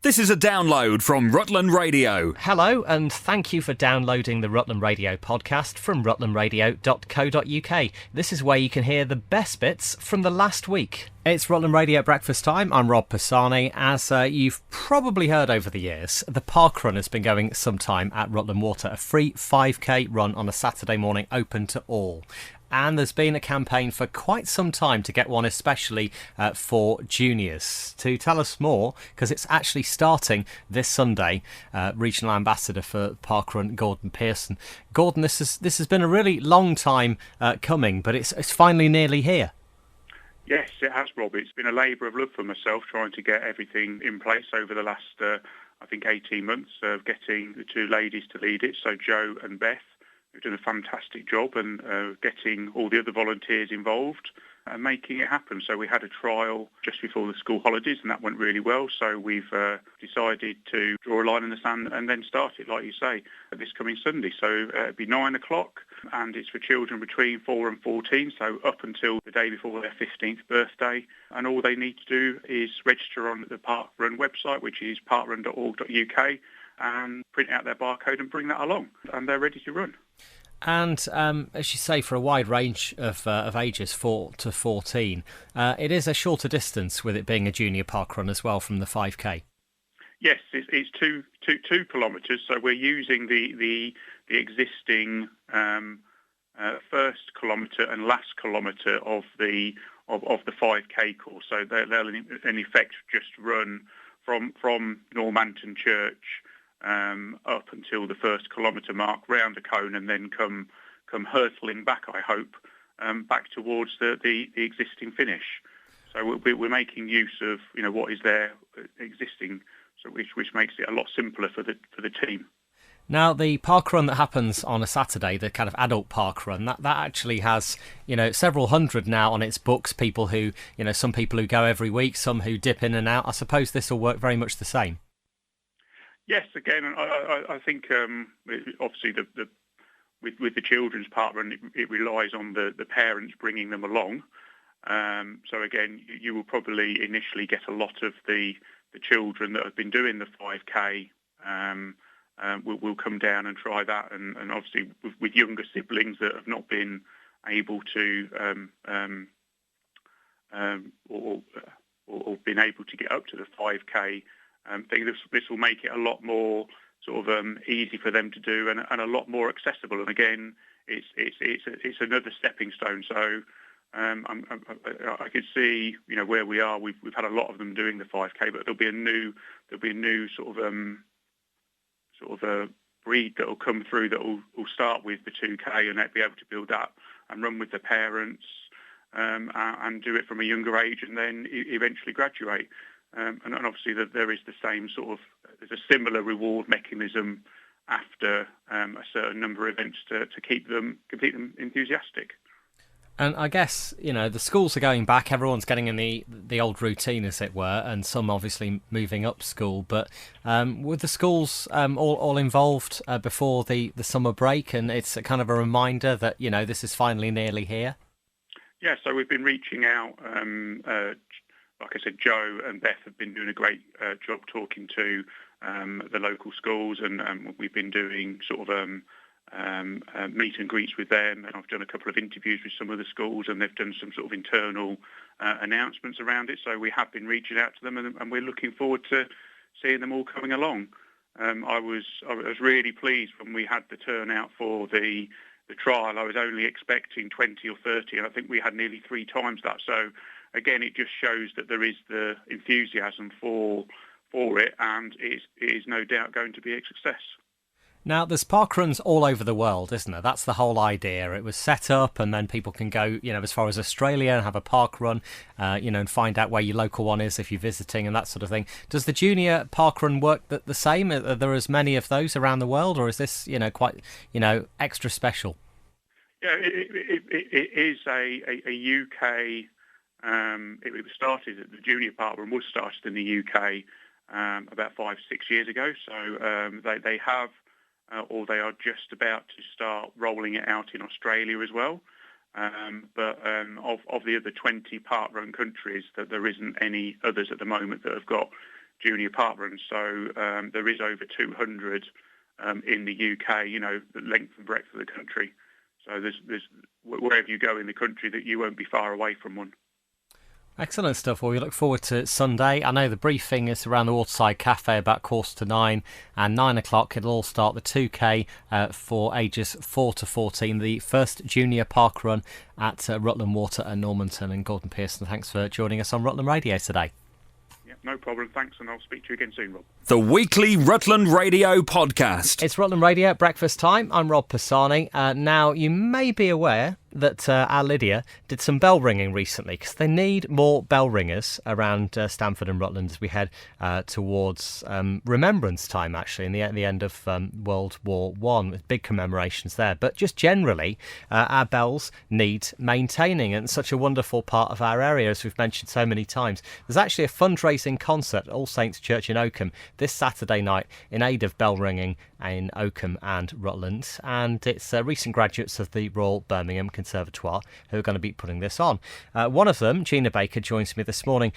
This is a download from Rutland Radio. Hello, and thank you for downloading the Rutland Radio podcast from rutlandradio.co.uk. This is where you can hear the best bits from the last week. It's Rutland Radio at breakfast time. I'm Rob Pisani. As you've probably heard over the years, the Park Run has been going some time at Rutland Water, a free 5k run on a Saturday morning open to all. And there's been a campaign for quite some time to get one, especially for juniors. To tell us more, because it's actually starting this Sunday, Regional Ambassador for Parkrun, Gordon Pearson. Gordon, this has been a really long time coming, but it's finally nearly here. Yes, it has, Rob. It's been a labour of love for myself trying to get everything in place over the last, 18 months of getting the two ladies to lead it, so Jo and Beth. We've done a fantastic job and getting all the other volunteers involved and making it happen. So we had a trial just before the school holidays and that went really well. So we've decided to draw a line in the sand and then start it, like you say, this coming Sunday. So it'll be 9 o'clock and it's for children between 4 and 14, so up until the day before their 15th birthday. And all they need to do is register on the Parkrun website, which is parkrun.org.uk, and print out their barcode and bring that along. And they're ready to run. And as you say, for a wide range of ages, 4 to 14, it is a shorter distance with it being a junior park run as well from the 5k. Yes, it's 2 kilometres. So we're using the existing first kilometre and last kilometre of the 5k course. So they'll in effect just run from Normanton Church up until the first kilometre mark, round a cone, and then come hurtling back, I hope, back towards the existing finish. So we're making use of what is there existing, so which makes it a lot simpler for the team. Now, the park run that happens on a Saturday, the kind of adult park run, that actually has, several hundred now on its books, people who, some people who go every week, some who dip in and out. I suppose this will work very much the same. Yes, again, I think obviously with the children's park run, it relies on the parents bringing them along. So again, you will probably initially get a lot of the children that have been doing the 5k will come down and try that, and obviously with younger siblings that have not been able to or been able to get up to the 5k. I think this will make it a lot more sort of easy for them to do and a lot more accessible. And again, it's another stepping stone. So I could see where we are. We've had a lot of them doing the 5k, but there'll be a new sort of a breed that will come through that will start with the 2k and they'll be able to build that and run with the parents and do it from a younger age and then eventually graduate. And obviously there is the same there's a similar reward mechanism after a certain number of events to keep them enthusiastic. And I guess, the schools are going back, everyone's getting in the old routine, as it were, and some obviously moving up school. But with the schools all involved before the summer break, and it's a kind of a reminder that, this is finally nearly here? Yeah, so we've been reaching out. Like I said, Jo and Beth have been doing a great job talking to the local schools, and we've been doing sort of meet and greets with them, and I've done a couple of interviews with some of the schools, and they've done some sort of internal announcements around it. So we have been reaching out to them, and we're looking forward to seeing them all coming along. I was really pleased when we had the turnout for the trial. I was only expecting 20 or 30, and I think we had nearly 3 times that. So again, it just shows that there is the enthusiasm for it, and it is no doubt going to be a success. Now, there's park runs all over the world, isn't there? That's the whole idea. It was set up, and then people can go, as far as Australia and have a park run, and find out where your local one is if you're visiting and that sort of thing. Does the junior park run work the same? Are there as many of those around the world, or is this, quite, extra special? Yeah, it is a UK. It was started, the junior park run was started in the UK about 5-6 years ago. So they have, or they are just about to start rolling it out in Australia as well. But of the other 20 park run countries, that there isn't any others at the moment that have got junior park runs. So there is over 200 in the UK, the length and breadth of the country. So there's wherever you go in the country that you won't be far away from one. Excellent stuff. Well, we look forward to Sunday. I know the briefing is around the Waterside Cafe about 8:45, and 9 o'clock it'll all start the 2K for ages 4 to 14, the first junior park run at Rutland Water and Normanton. And Gordon Pearson, thanks for joining us on Rutland Radio today. Yeah, no problem. Thanks, and I'll speak to you again soon, Rob. The weekly Rutland Radio podcast. It's Rutland Radio at breakfast time. I'm Rob Pisani. Now, you may be aware that our Lydia did some bell ringing recently, because they need more bell ringers around Stamford and Rutland as we head towards Remembrance time, actually, in the end of World War One, with big commemorations there. But just generally, our bells need maintaining, and such a wonderful part of our area, as we've mentioned so many times. There's actually a fundraising concert at All Saints Church in Oakham this Saturday night in aid of bell ringing in Oakham and Rutland, and it's recent graduates of the Royal Birmingham Conservatoire who are going to be putting this on. One of them, Gina Baker, joins me this morning.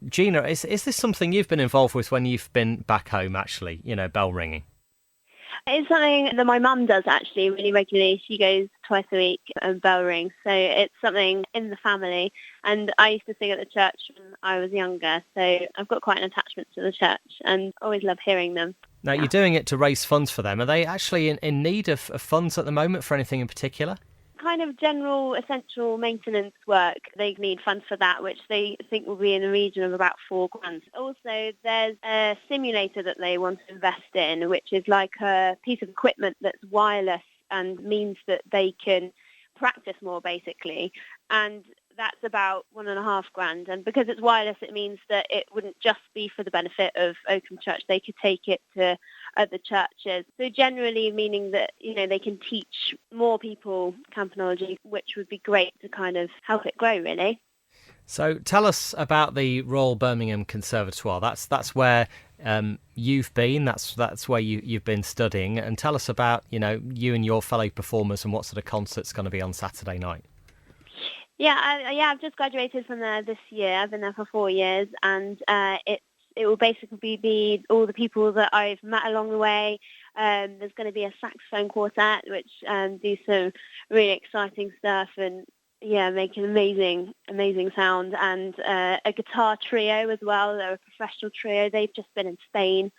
Gina, is this something you've been involved with when you've been back home, actually, bell ringing? It's something that my mum does actually really regularly. She goes twice a week and bell rings, so it's something in the family. And I used to sing at the church when I was younger, so I've got quite an attachment to the church and always love hearing them. Now, you're doing it to raise funds for them. Are they actually in need of funds at the moment for anything in particular? Kind of general essential maintenance work. They need funds for that, which they think will be in the region of about £4,000. Also, there's a simulator that they want to invest in, which is like a piece of equipment that's wireless and means that they can practice more, basically. And that's about £1,500. And because it's wireless, it means that it wouldn't just be for the benefit of Oakham Church. They could take it to other churches. So generally meaning that, they can teach more people campanology, which would be great to kind of help it grow, really. So tell us about the Royal Birmingham Conservatoire. That's where you've been. That's where you've been studying. And tell us about, you and your fellow performers and what sort of concert's going to be on Saturday night. I've just graduated from there this year. I've been there for 4 years, and it will basically be all the people that I've met along the way. There's going to be a saxophone quartet, which do some really exciting stuff and make an amazing sound, and a guitar trio as well. They're a professional trio. They've just been in Spain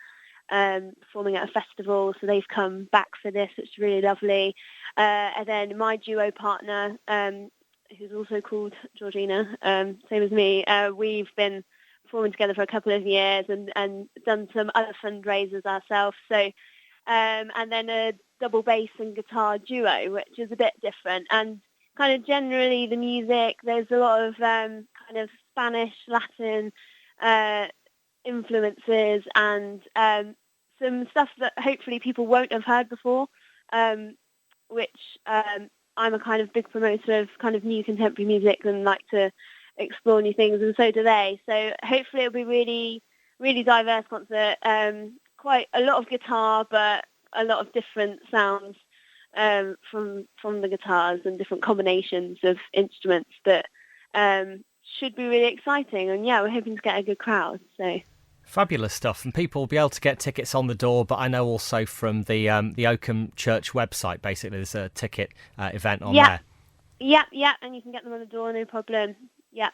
performing at a festival, so they've come back for this, which is really lovely. And then my duo partner, who's also called Georgina, same as me, we've been performing together for a couple of years and done some other fundraisers ourselves. So, and then a double bass and guitar duo, which is a bit different. And kind of generally the music, there's a lot of kind of Spanish, Latin influences, and some stuff that hopefully people won't have heard before, which I'm a kind of big promoter of kind of new contemporary music and like to explore new things, and so do they. So hopefully it'll be really, really diverse concert. Quite a lot of guitar, but a lot of different sounds from the guitars and different combinations of instruments that should be really exciting. And we're hoping to get a good crowd. So. Fabulous stuff, and people will be able to get tickets on the door, but I know also from the Oakham Church website, basically, there's a ticket event on there. Yeah, and you can get them on the door, no problem. Yeah.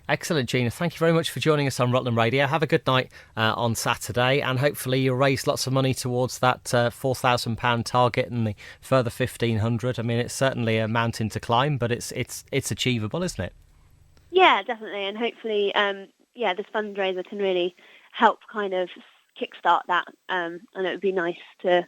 Excellent, Gina. Thank you very much for joining us on Rutland Radio. Have a good night on Saturday, and hopefully you'll raise lots of money towards that £4,000 target and the further £1,500. I mean, it's certainly a mountain to climb, but it's achievable, isn't it? Yeah, definitely, and hopefully this fundraiser can really help kind of kickstart that, and it would be nice to,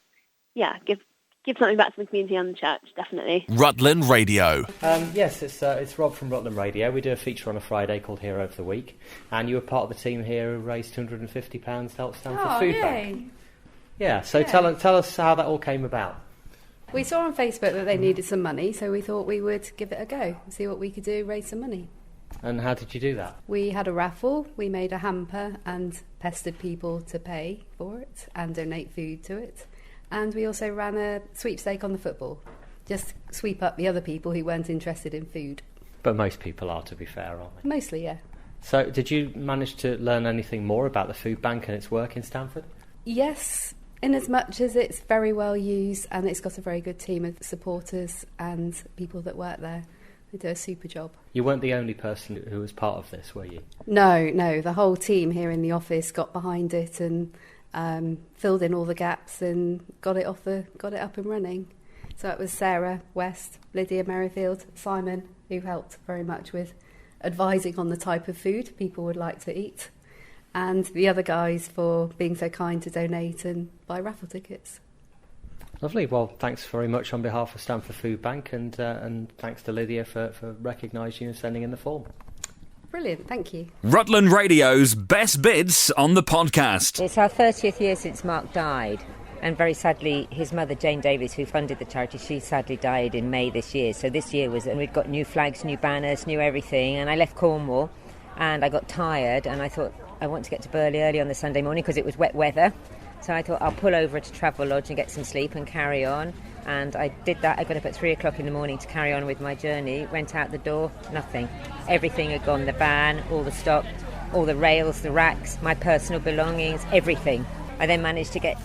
give something back to the community and the church, definitely. Rutland Radio. Yes, it's Rob from Rutland Radio. We do a feature on a Friday called Hero of the Week, and you were part of the team here who raised £250 to help Stamford Food Bank. Yeah, so tell us how that all came about. We saw on Facebook that they needed some money, so we thought we would give it a go, see what we could do, raise some money. And how did you do that? We had a raffle, we made a hamper and pestered people to pay for it and donate food to it. And we also ran a sweepstake on the football, just sweep up the other people who weren't interested in food. But most people are, to be fair, aren't they? Mostly, yeah. So did you manage to learn anything more about the food bank and its work in Stamford? Yes, in as much as it's very well used and it's got a very good team of supporters and people that work there. They do a super job. You weren't the only person who was part of this, were you? No, the whole team here in the office got behind it and filled in all the gaps and got it up and running. So it was Sarah West, Lydia Merrifield, Simon, who helped very much with advising on the type of food people would like to eat, and the other guys for being so kind to donate and buy raffle tickets. Lovely. Well, thanks very much on behalf of Stamford Food Bank, and thanks to Lydia for recognising you and sending in the form. Brilliant, thank you. Rutland Radio's Best Bits on the podcast. It's our 30th year since Mark died, and very sadly his mother Jane Davies, who funded the charity, she sadly died in May this year. So this year and we'd got new flags, new banners, new everything, and I left Cornwall and I got tired and I thought I want to get to Burley early on the Sunday morning because it was wet weather. So I thought I'll pull over to Travelodge and get some sleep and carry on. And I did that. I got up at 3 o'clock in the morning to carry on with my journey. Went out the door, nothing. Everything had gone, the van, all the stock, all the rails, the racks, my personal belongings, everything. I then managed to get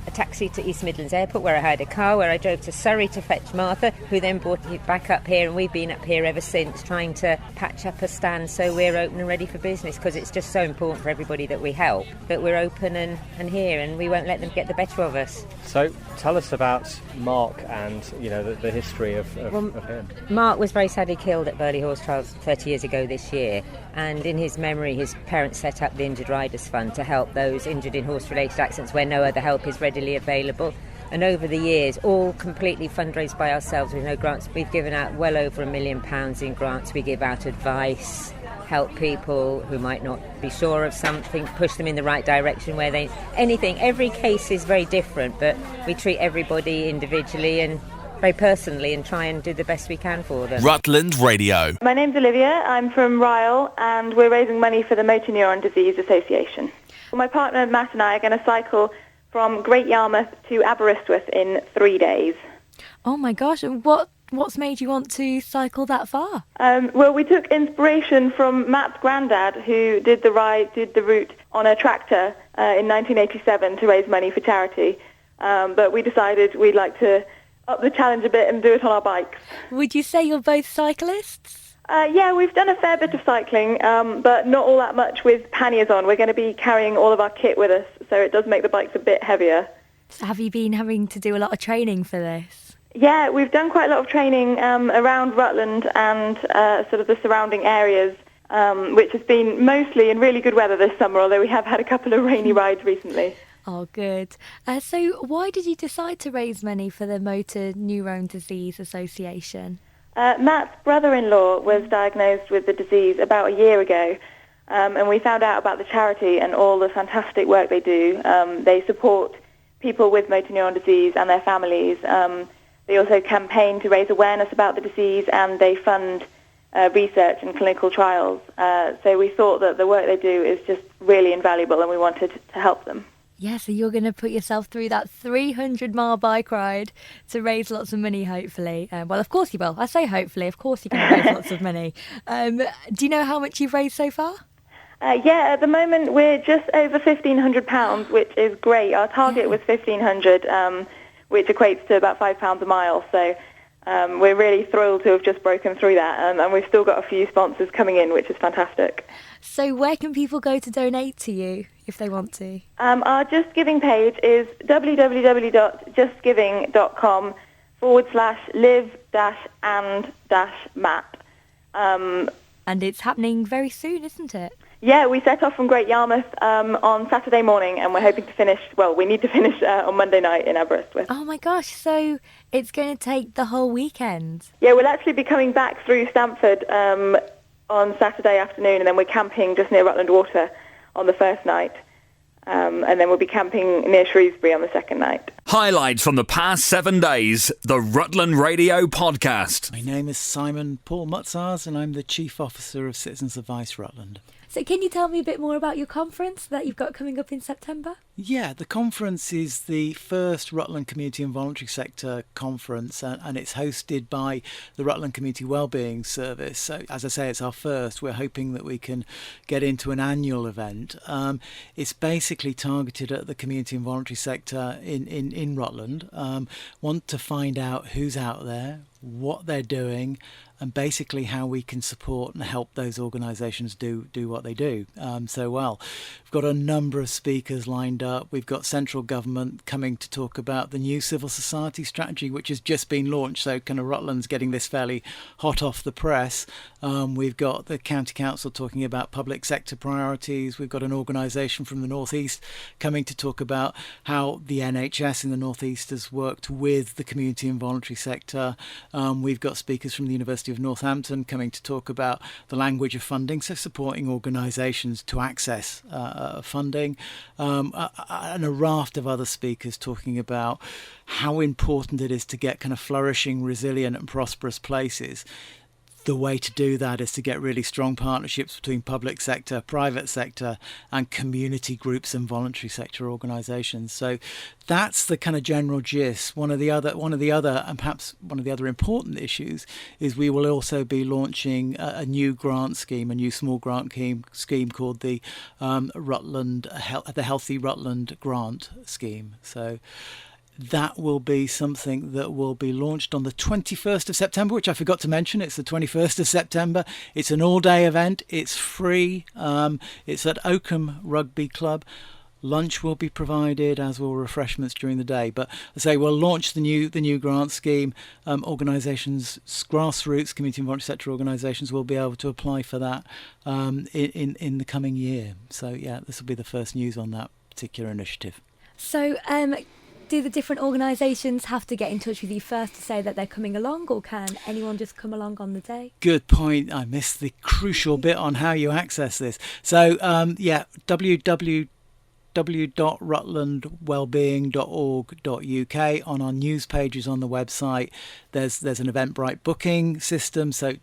a taxi to East Midlands Airport where I hired a car, where I drove to Surrey to fetch Martha, who then brought it back up here, and we've been up here ever since trying to patch up a stand so we're open and ready for business, because it's just so important for everybody that we help, that we're open and here, and we won't let them get the better of us. So tell us about Mark and the history of him. Mark was very sadly killed at Burley Horse Trials 30 years ago this year, and in his memory his parents set up the Injured Riders Fund to help those injured in horse-related accidents where no other help is readily available. And over the years, all completely fundraised by ourselves with no grants, we've given out well over £1 million in grants. We give out advice, help people who might not be sure of something, push them in the right direction where they... anything. Every case is very different, but we treat everybody individually and very personally and try and do the best we can for them. Rutland Radio. My name's Olivia. I'm from Ryle, and we're raising money for the Motor Neuron Disease Association. My partner Matt and I are going to cycle from Great Yarmouth to Aberystwyth in 3 days. Oh my gosh, and what's made you want to cycle that far? Well, we took inspiration from Matt's granddad, who did the route on a tractor in 1987 to raise money for charity. But we decided we'd like to up the challenge a bit and do it on our bikes. Would you say you're both cyclists? Yeah, we've done a fair bit of cycling, but not all that much with panniers on. We're going to be carrying all of our kit with us, so it does make the bikes a bit heavier. So have you been having to do a lot of training for this? Yeah, we've done quite a lot of training around Rutland and sort of the surrounding areas, which has been mostly in really good weather this summer, although we have had a couple of rainy rides recently. Oh, good. So why did you decide to raise money for the Motor Neuron Disease Association? Matt's brother-in-law was diagnosed with the disease about a year ago, and we found out about the charity and all the fantastic work they do. They support people with motor neuron disease and their families. They also campaign to raise awareness about the disease, and they fund research and clinical trials. So we thought that the work they do is just really invaluable, and we wanted to help them. Yeah, so you're going to put yourself through that 300-mile bike ride to raise lots of money, hopefully. Well, of course you will. I say hopefully. Of course you're going to raise lots of money. Do you know how much you've raised so far? Yeah, at the moment we're just over £1,500, which is great. Our target was £1,500, which equates to about £5 a mile. So we're really thrilled to have just broken through that. And we've still got a few sponsors coming in, which is fantastic. So where can people go to donate to you if they want to? Our Just Giving page is www.justgiving.com/live-and-Matt. And it's happening very soon, isn't it? Yeah, we set off from Great Yarmouth on Saturday morning, and we're hoping to finish, we need to finish on Monday night in Aberystwyth. Oh my gosh, so it's going to take the whole weekend? Yeah, we'll actually be coming back through Stamford on Saturday afternoon, and then we're camping just near Rutland Water on the first night. And then we'll be camping near Shrewsbury on the second night. Highlights from the past 7 days, the Rutland Radio Podcast. My name is Simon Paul Mutzars, and I'm the Chief Officer of Citizens Advice Rutland. So can you tell me a bit more about your conference that you've got coming up in September? Yeah, the conference is the first Rutland Community and Voluntary Sector conference, and it's hosted by the Rutland Community Wellbeing Service. So, as I say, it's our first. We're hoping that we can get into an annual event. It's basically targeted at the community and voluntary sector in Rutland. Want to find out who's out there, what they're doing, and basically how we can support and help those organisations do what they do so well. We've got a number of speakers lined up. We've got central government coming to talk about the new civil society strategy, which has just been launched, so kind of Rutland's getting this fairly hot off the press. We've got the county council talking about public sector priorities. We've got an organisation from the North East coming to talk about how the NHS in the North East has worked with the community and voluntary sector. We've got speakers from the University of Northampton coming to talk about the language of funding, so supporting organisations to access funding, and a raft of other speakers talking about how important it is to get kind of flourishing, resilient and prosperous places. The way to do that is to get really strong partnerships between public sector, private sector and community groups and voluntary sector organisations. So that's the kind of general gist. One of the other and perhaps one of the other important issues is we will also be launching a new grant scheme, a new small grant scheme called the Healthy Rutland Grant Scheme. So that will be something that will be launched on the 21st of September, which I forgot to mention. It's the 21st of September. It's an all-day event. It's free. It's at Oakham Rugby Club. Lunch will be provided, as will refreshments during the day. But I say we'll launch the new grant scheme. Organisations, grassroots community and voluntary sector organisations will be able to apply for that in the coming year. So yeah, this will be the first news on that particular initiative. So do the different organisations have to get in touch with you first to say that they're coming along, or can anyone just come along on the day? Good point. I missed the crucial bit on how you access this. So www.rutlandwellbeing.org.uk. On our news pages on the website, there's an Eventbrite booking system, so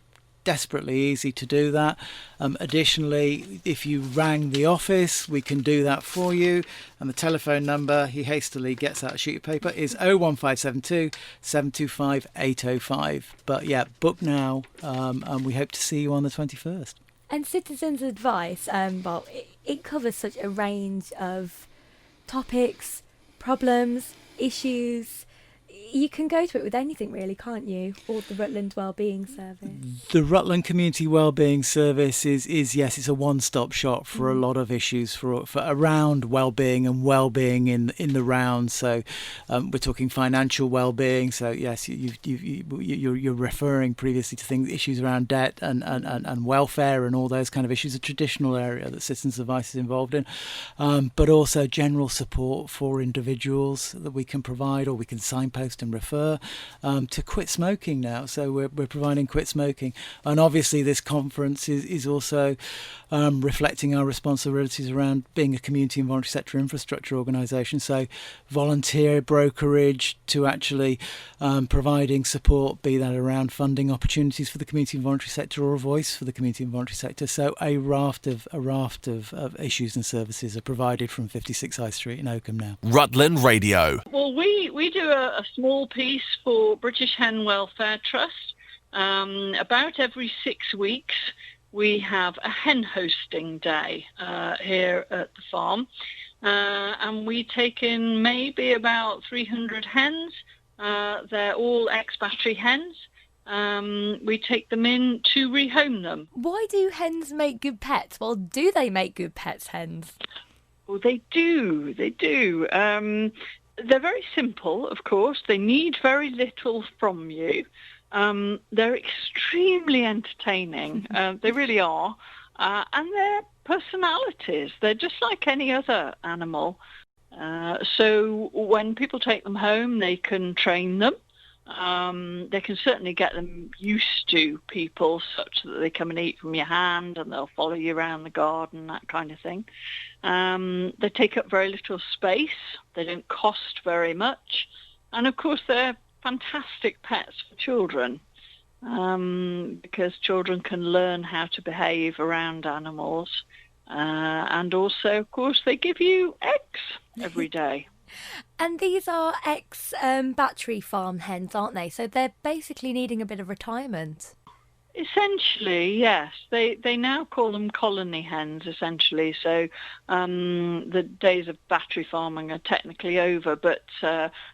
desperately easy to do that. Additionally, if you rang the office, we can do that for you, and the telephone number, he hastily gets out a sheet of paper, is 01572 725 805. But yeah, book now, and we hope to see you on the 21st. And Citizens Advice, it covers such a range of topics, problems, issues. You can go to it with anything really, can't you? Or the Rutland Wellbeing Service. The Rutland Community Wellbeing Service is yes, it's a one-stop shop for a lot of issues for around wellbeing and wellbeing in the round. So we're talking financial wellbeing. So yes, you're referring previously to issues around debt and welfare and all those kind of issues. A traditional area that Citizens Advice is involved in, but also general support for individuals that we can provide, or we can signpost and refer to quit smoking now. So we're providing quit smoking, and obviously this conference is also reflecting our responsibilities around being a community and voluntary sector infrastructure organisation. So volunteer brokerage to actually providing support, be that around funding opportunities for the community and voluntary sector, or a voice for the community and voluntary sector. So a raft of issues and services are provided from 56 High Street in Oakham now. Rutland Radio. Well, we do a small piece for British Hen Welfare Trust. About every 6 weeks, we have a hen hosting day here at the farm, and we take in maybe about 300 hens. They're all ex-battery hens. We take them in to rehome them. Why do hens make good pets? Well, do they make good pets, hens? Well, they do. They're very simple, of course. They need very little from you. They're extremely entertaining. They really are. And their personalities, they're just like any other animal. So when people take them home, they can train them. They can certainly get them used to people, such that they come and eat from your hand and they'll follow you around the garden, that kind of thing. They take up very little space. They don't cost very much. And of course, they're fantastic pets for children. because children can learn how to behave around animals. And also, of course, they give you eggs every day. And these are ex-battery farm hens, aren't they? So they're basically needing a bit of retirement. Essentially, yes. They now call them colony hens, essentially. So the days of battery farming are technically over, but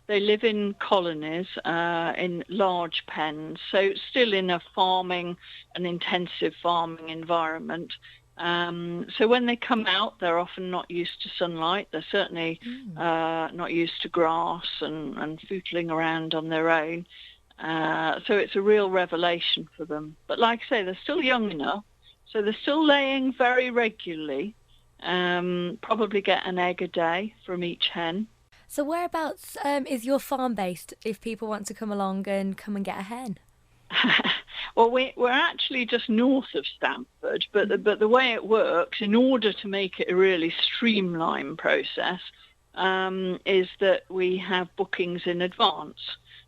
they live in colonies, in large pens, so still in an intensive farming environment. So when they come out, they're often not used to sunlight. They're certainly not used to grass and footling around on their own. So it's a real revelation for them. But like I say, they're still young enough, so they're still laying very regularly, probably get an egg a day from each hen. So whereabouts is your farm based if people want to come along and come and get a hen? Well, we're actually just north of Stamford, but the way it works, in order to make it a really streamlined process, is that we have bookings in advance.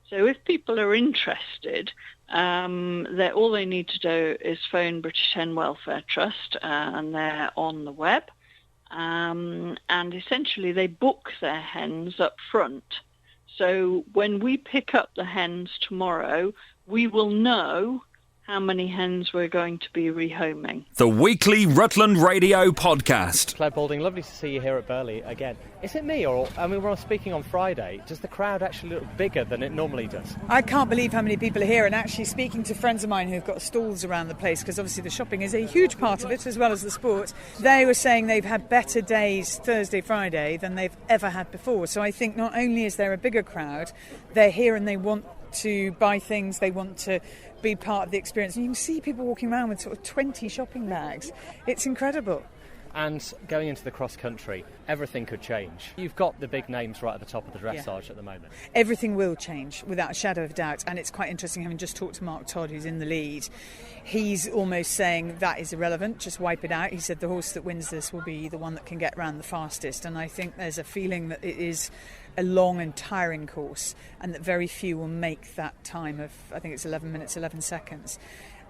So if people are interested, all they need to do is phone British Hen Welfare Trust, and they're on the web. And essentially they book their hens up front. So when we pick up the hens tomorrow, we will know how many hens we're going to be rehoming. The weekly Rutland Radio podcast. Claire Balding, lovely to see you here at Burley again. Is it me, or, I mean, when I was speaking on Friday, does the crowd actually look bigger than it normally does? I can't believe how many people are here, and actually speaking to friends of mine who've got stalls around the place, because obviously the shopping is a huge part of it as well as the sport. They were saying they've had better days Thursday, Friday than they've ever had before. So I think not only is there a bigger crowd, they're here and they want to buy things, they want to be part of the experience. And you can see people walking around with sort of 20 shopping bags. It's incredible. And going into the cross-country, everything could change. You've got the big names right at the top of the dressage at the moment. Everything will change, without a shadow of a doubt. And it's quite interesting, having just talked to Mark Todd, who's in the lead. He's almost saying that is irrelevant, just wipe it out. He said the horse that wins this will be the one that can get round the fastest. And I think there's a feeling that it is a long and tiring course, and that very few will make that time of, I think it's 11 minutes, 11 seconds.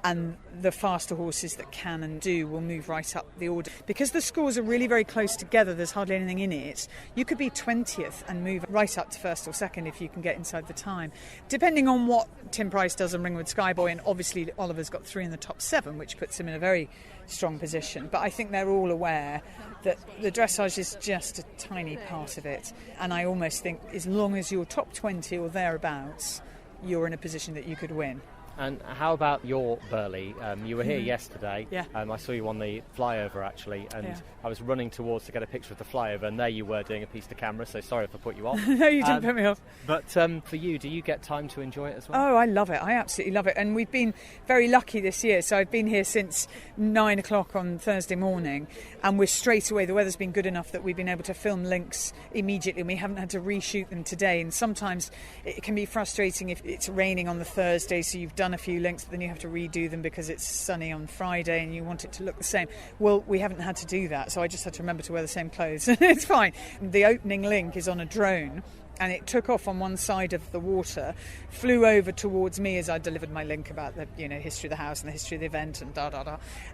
And the faster horses that can and do will move right up the order. Because the scores are really very close together, there's hardly anything in it. You could be 20th and move right up to first or second if you can get inside the time. Depending on what Tim Price does on Ringwood Skyboy, and obviously Oliver's got 3 in the top 7, which puts him in a very strong position. But I think they're all aware that the dressage is just a tiny part of it. And I almost think as long as you're top 20 or thereabouts, you're in a position that you could win. And how about your Burley? You were here yesterday. Yeah. I saw you on the flyover, actually, and I was running towards to get a picture of the flyover, and there you were doing a piece to camera, so sorry if I put you off. No, you didn't put me off. But for you, do you get time to enjoy it as well? Oh, I love it. I absolutely love it. And we've been very lucky this year. So I've been here since 9 o'clock on Thursday morning, and we're straight away, the weather's been good enough that we've been able to film links immediately, and we haven't had to reshoot them today. And sometimes it can be frustrating if it's raining on the Thursday, so you've done a few links, but then you have to redo them because it's sunny on Friday and you want it to look the same. Well, we haven't had to do that, so I just had to remember to wear the same clothes. It's fine. The opening link is on a drone, and it took off on one side of the water, flew over towards me as I delivered my link about the history of the house and the history of the event and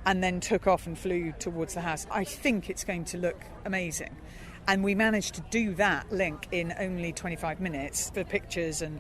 and then took off and flew towards the house. I think it's going to look amazing. And we managed to do that link in only 25 minutes for pictures and,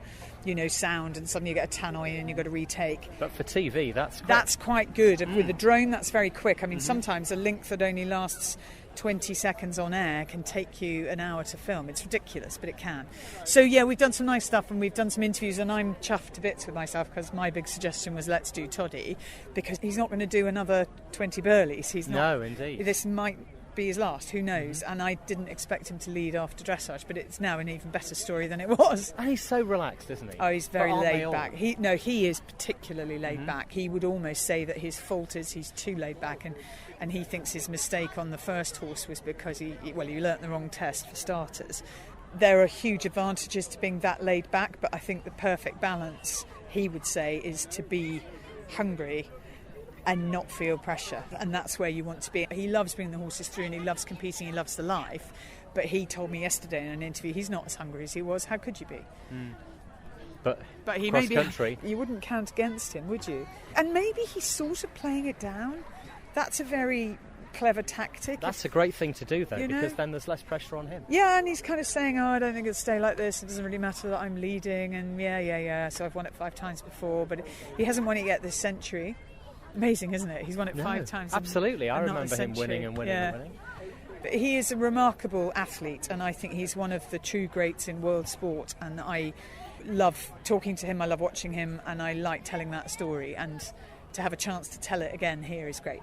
sound, and suddenly you get a tannoy and you've got to retake. But for TV, that's quick. That's quite good. And with a drone, that's very quick. I mean, sometimes a link that only lasts 20 seconds on air can take you an hour to film. It's ridiculous, but it can. So, yeah, we've done some nice stuff and we've done some interviews, and I'm chuffed to bits with myself because my big suggestion was let's do Toddy, because he's not going to do another 20 Burleys. He's not. No, indeed. This might be his last, who knows? And I didn't expect him to lead after dressage, but it's now an even better story than it was. And he's so relaxed, isn't he? Oh, he's very laid back. He is particularly laid back. He would almost say that his fault is he's too laid back, and he thinks his mistake on the first horse was because he learnt the wrong test for starters. There are huge advantages to being that laid back, but I think the perfect balance, he would say, is to be hungry and not feel pressure, and that's where you want to be. He loves bringing the horses through and he loves competing, he loves the life, but he told me yesterday in an interview he's not as hungry as he was. How could you be? but he cross maybe country, you wouldn't count against him, would you? And maybe he's sort of playing it down. That's a very clever tactic. That's a great thing to do, though, you know? because then there's less pressure on him. Yeah, and he's kind of saying, I don't think it'll stay like this. It doesn't really matter that I'm leading, and yeah. So I've won it 5 times before, but he hasn't won it yet this century. Amazing, isn't it? He's won it 5 times. Absolutely, I not remember him winning and winning and winning. But he is a remarkable athlete, and I think he's one of the true greats in world sport, and I love talking to him, I love watching him, and I like telling that story, and to have a chance to tell it again here is great.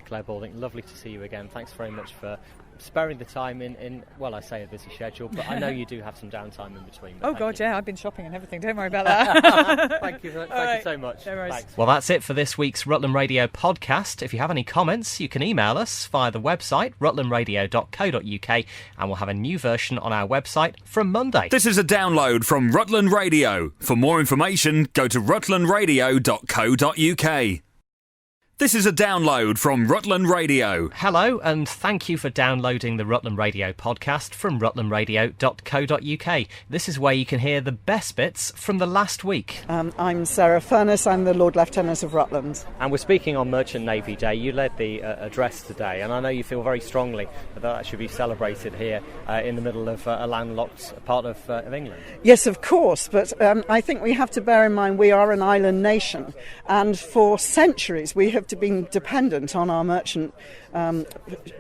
Claire Balding, lovely to see you again. Thanks very much for sparing the time in well, I say a busy schedule, but I know you do have some downtime in between. Oh God, yeah, I've been shopping and everything. Don't worry about that. Thank you so much. Thanks. Well, that's it for this week's Rutland Radio podcast. If you have any comments, you can email us via the website rutlandradio.co.uk, and we'll have a new version on our website from Monday. This is a download from Rutland Radio. For more information, go to rutlandradio.co.uk. This is a download from Rutland Radio. Hello, and thank you for downloading the Rutland Radio podcast from rutlandradio.co.uk. This is where you can hear the best bits from the last week. I'm Sarah Furness, I'm the Lord Lieutenant of Rutland. And we're speaking on Merchant Navy Day. You led the address today, and I know you feel very strongly that should be celebrated here in the middle of a landlocked part of England. Yes, of course, but I think we have to bear in mind we are an island nation, and for centuries we have been dependent on our merchant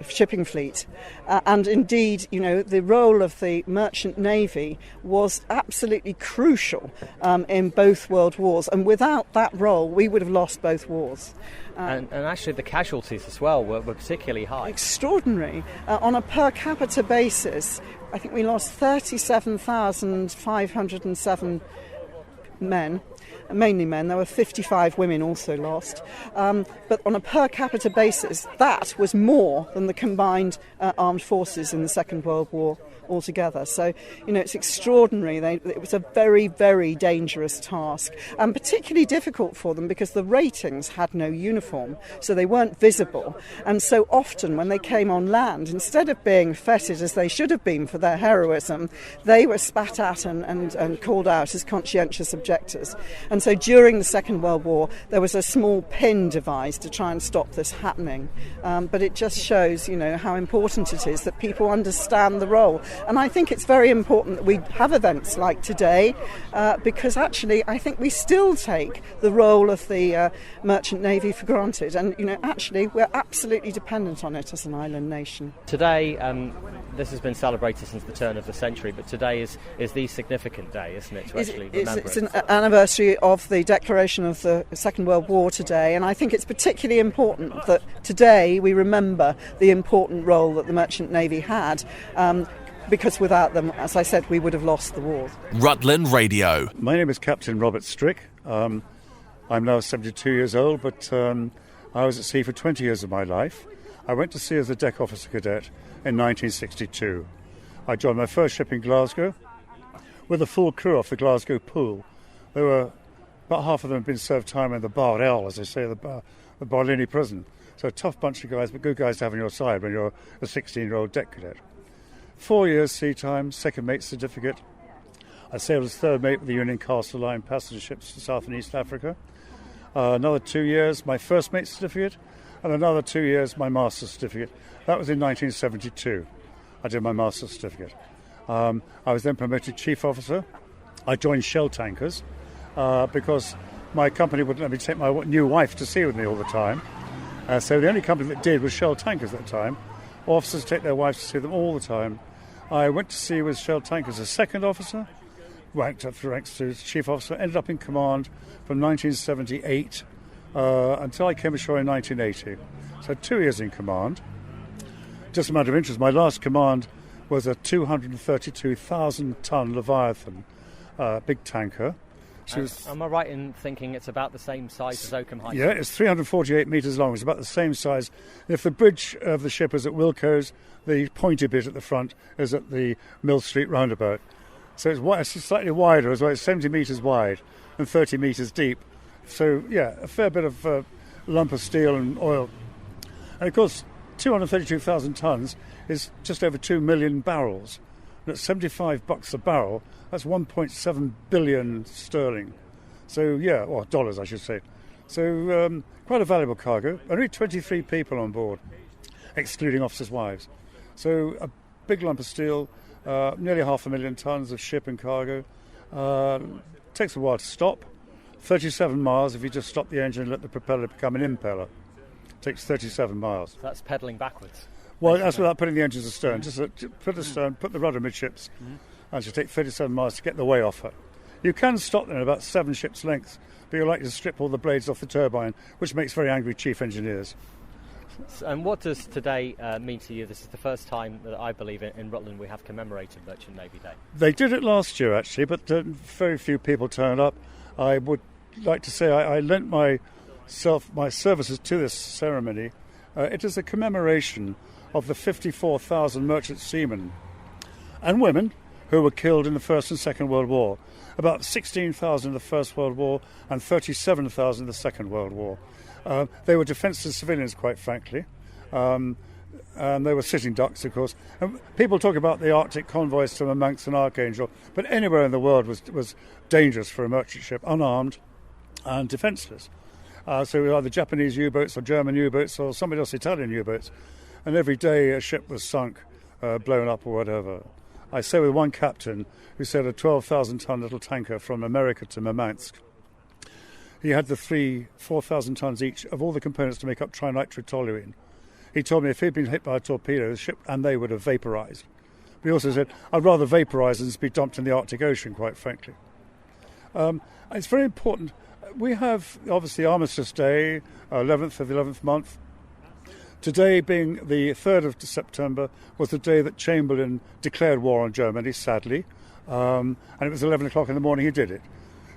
shipping fleet, and indeed, you know, the role of the merchant navy was absolutely crucial in both world wars, and without that role we would have lost both wars. And actually the casualties as well were particularly high. Extraordinary. On a per capita basis, I think we lost 37,507 men. Mainly men. There were 55 women also lost. But on a per capita basis, that was more than the combined armed forces in the Second World War altogether. So, you know, it's extraordinary. It was a very, very dangerous task, and particularly difficult for them because the ratings had no uniform, so they weren't visible. And so often when they came on land, instead of being feted as they should have been for their heroism, they were spat at and called out as conscientious objectors. And so during the Second World War, there was a small pin devised to try and stop this happening. But it just shows, you know, how important it is that people understand the role. And I think it's very important that we have events like today, because actually I think we still take the role of the merchant navy for granted. And, you know, actually we're absolutely dependent on it as an island nation. Today, this has been celebrated since the turn of the century, but today is the significant day, isn't it, to actually remember it's an anniversary of the declaration of the Second World War today, and I think it's particularly important that today we remember the important role that the merchant navy had, because without them, as I said, we would have lost the war. Rutland Radio. My name is Captain Robert Strick. I'm now 72 years old, but I was at sea for 20 years of my life. I went to sea as a deck officer cadet in 1962. I joined my first ship in Glasgow with a full crew off the Glasgow pool. There were about half of them had been served time in the Bar L, as they say, the Barlini prison. So a tough bunch of guys, but good guys to have on your side when you're a 16-year-old deck cadet. 4 years sea time, second mate certificate. I sailed as third mate with the Union Castle Line passenger ships to South and East Africa. Another 2 years, my first mate certificate, and another 2 years, my master's certificate. That was in 1972. I did my master's certificate. I was then promoted chief officer. I joined Shell Tankers because my company wouldn't let me take my new wife to sea with me all the time. So the only company that did was Shell Tankers at the time. Officers take their wives to see them all the time. I went to sea with Shell Tankers as second officer, ranked up through ranks to chief officer, ended up in command from 1978 until I came ashore in 1980. So 2 years in command. Just a matter of interest, my last command was a 232,000-ton Leviathan, big tanker. Am I right in thinking it's about the same size as Oakham High? Yeah, it's 348 metres long. It's about the same size. If the bridge of the ship is at Wilko's, the pointy bit at the front is at the Mill Street roundabout. So it's slightly wider as well. It's 70 metres wide and 30 metres deep. So, yeah, a fair bit of lump of steel and oil. And, of course, 232,000 tonnes is just over 2 million barrels. And at $75 a barrel, that's 1.7 billion sterling. So, yeah, or dollars, I should say. So, quite a valuable cargo. Only 23 people on board, excluding officers' wives. So, a big lump of steel, nearly 500,000 tonnes of ship and cargo. Takes a while to stop. 37 miles if you just stop the engine and let the propeller become an impeller. Takes 37 miles. So that's pedalling backwards. Well, that's without putting the engines astern. Just put the stern, put the rudder midships, and she'll take 37 miles to get the way off her. You can stop them at about 7 ships' lengths, but you're likely to strip all the blades off the turbine, which makes very angry chief engineers. And what does today mean to you? This is the first time that I believe in Rutland we have commemorated Merchant Navy Day. They did it last year, actually, but very few people turned up. I would like to say I lent my services to this ceremony. It is a commemoration of the 54,000 merchant seamen and women who were killed in the First and Second World War. About 16,000 in the First World War and 37,000 in the Second World War. They were defenceless civilians, quite frankly. And they were sitting ducks, of course. And people talk about the Arctic convoys to Murmansk and Archangel, but anywhere in the world was dangerous for a merchant ship, unarmed and defenceless. So either Japanese U-boats or German U-boats or somebody else, Italian U-boats. And every day a ship was sunk, blown up or whatever. I say with one captain who said a 12,000-ton little tanker from America to Murmansk. He had the 4,000 tons each of all the components to make up trinitrotoluene. He told me if he'd been hit by a torpedo, the ship and they would have vaporised. But he also said, I'd rather vaporise than be dumped in the Arctic Ocean, quite frankly. It's very important. We have, obviously, Armistice Day, 11th of the 11th month. Today, being the 3rd of September, was the day that Chamberlain declared war on Germany, sadly. And it was 11 o'clock in the morning he did it.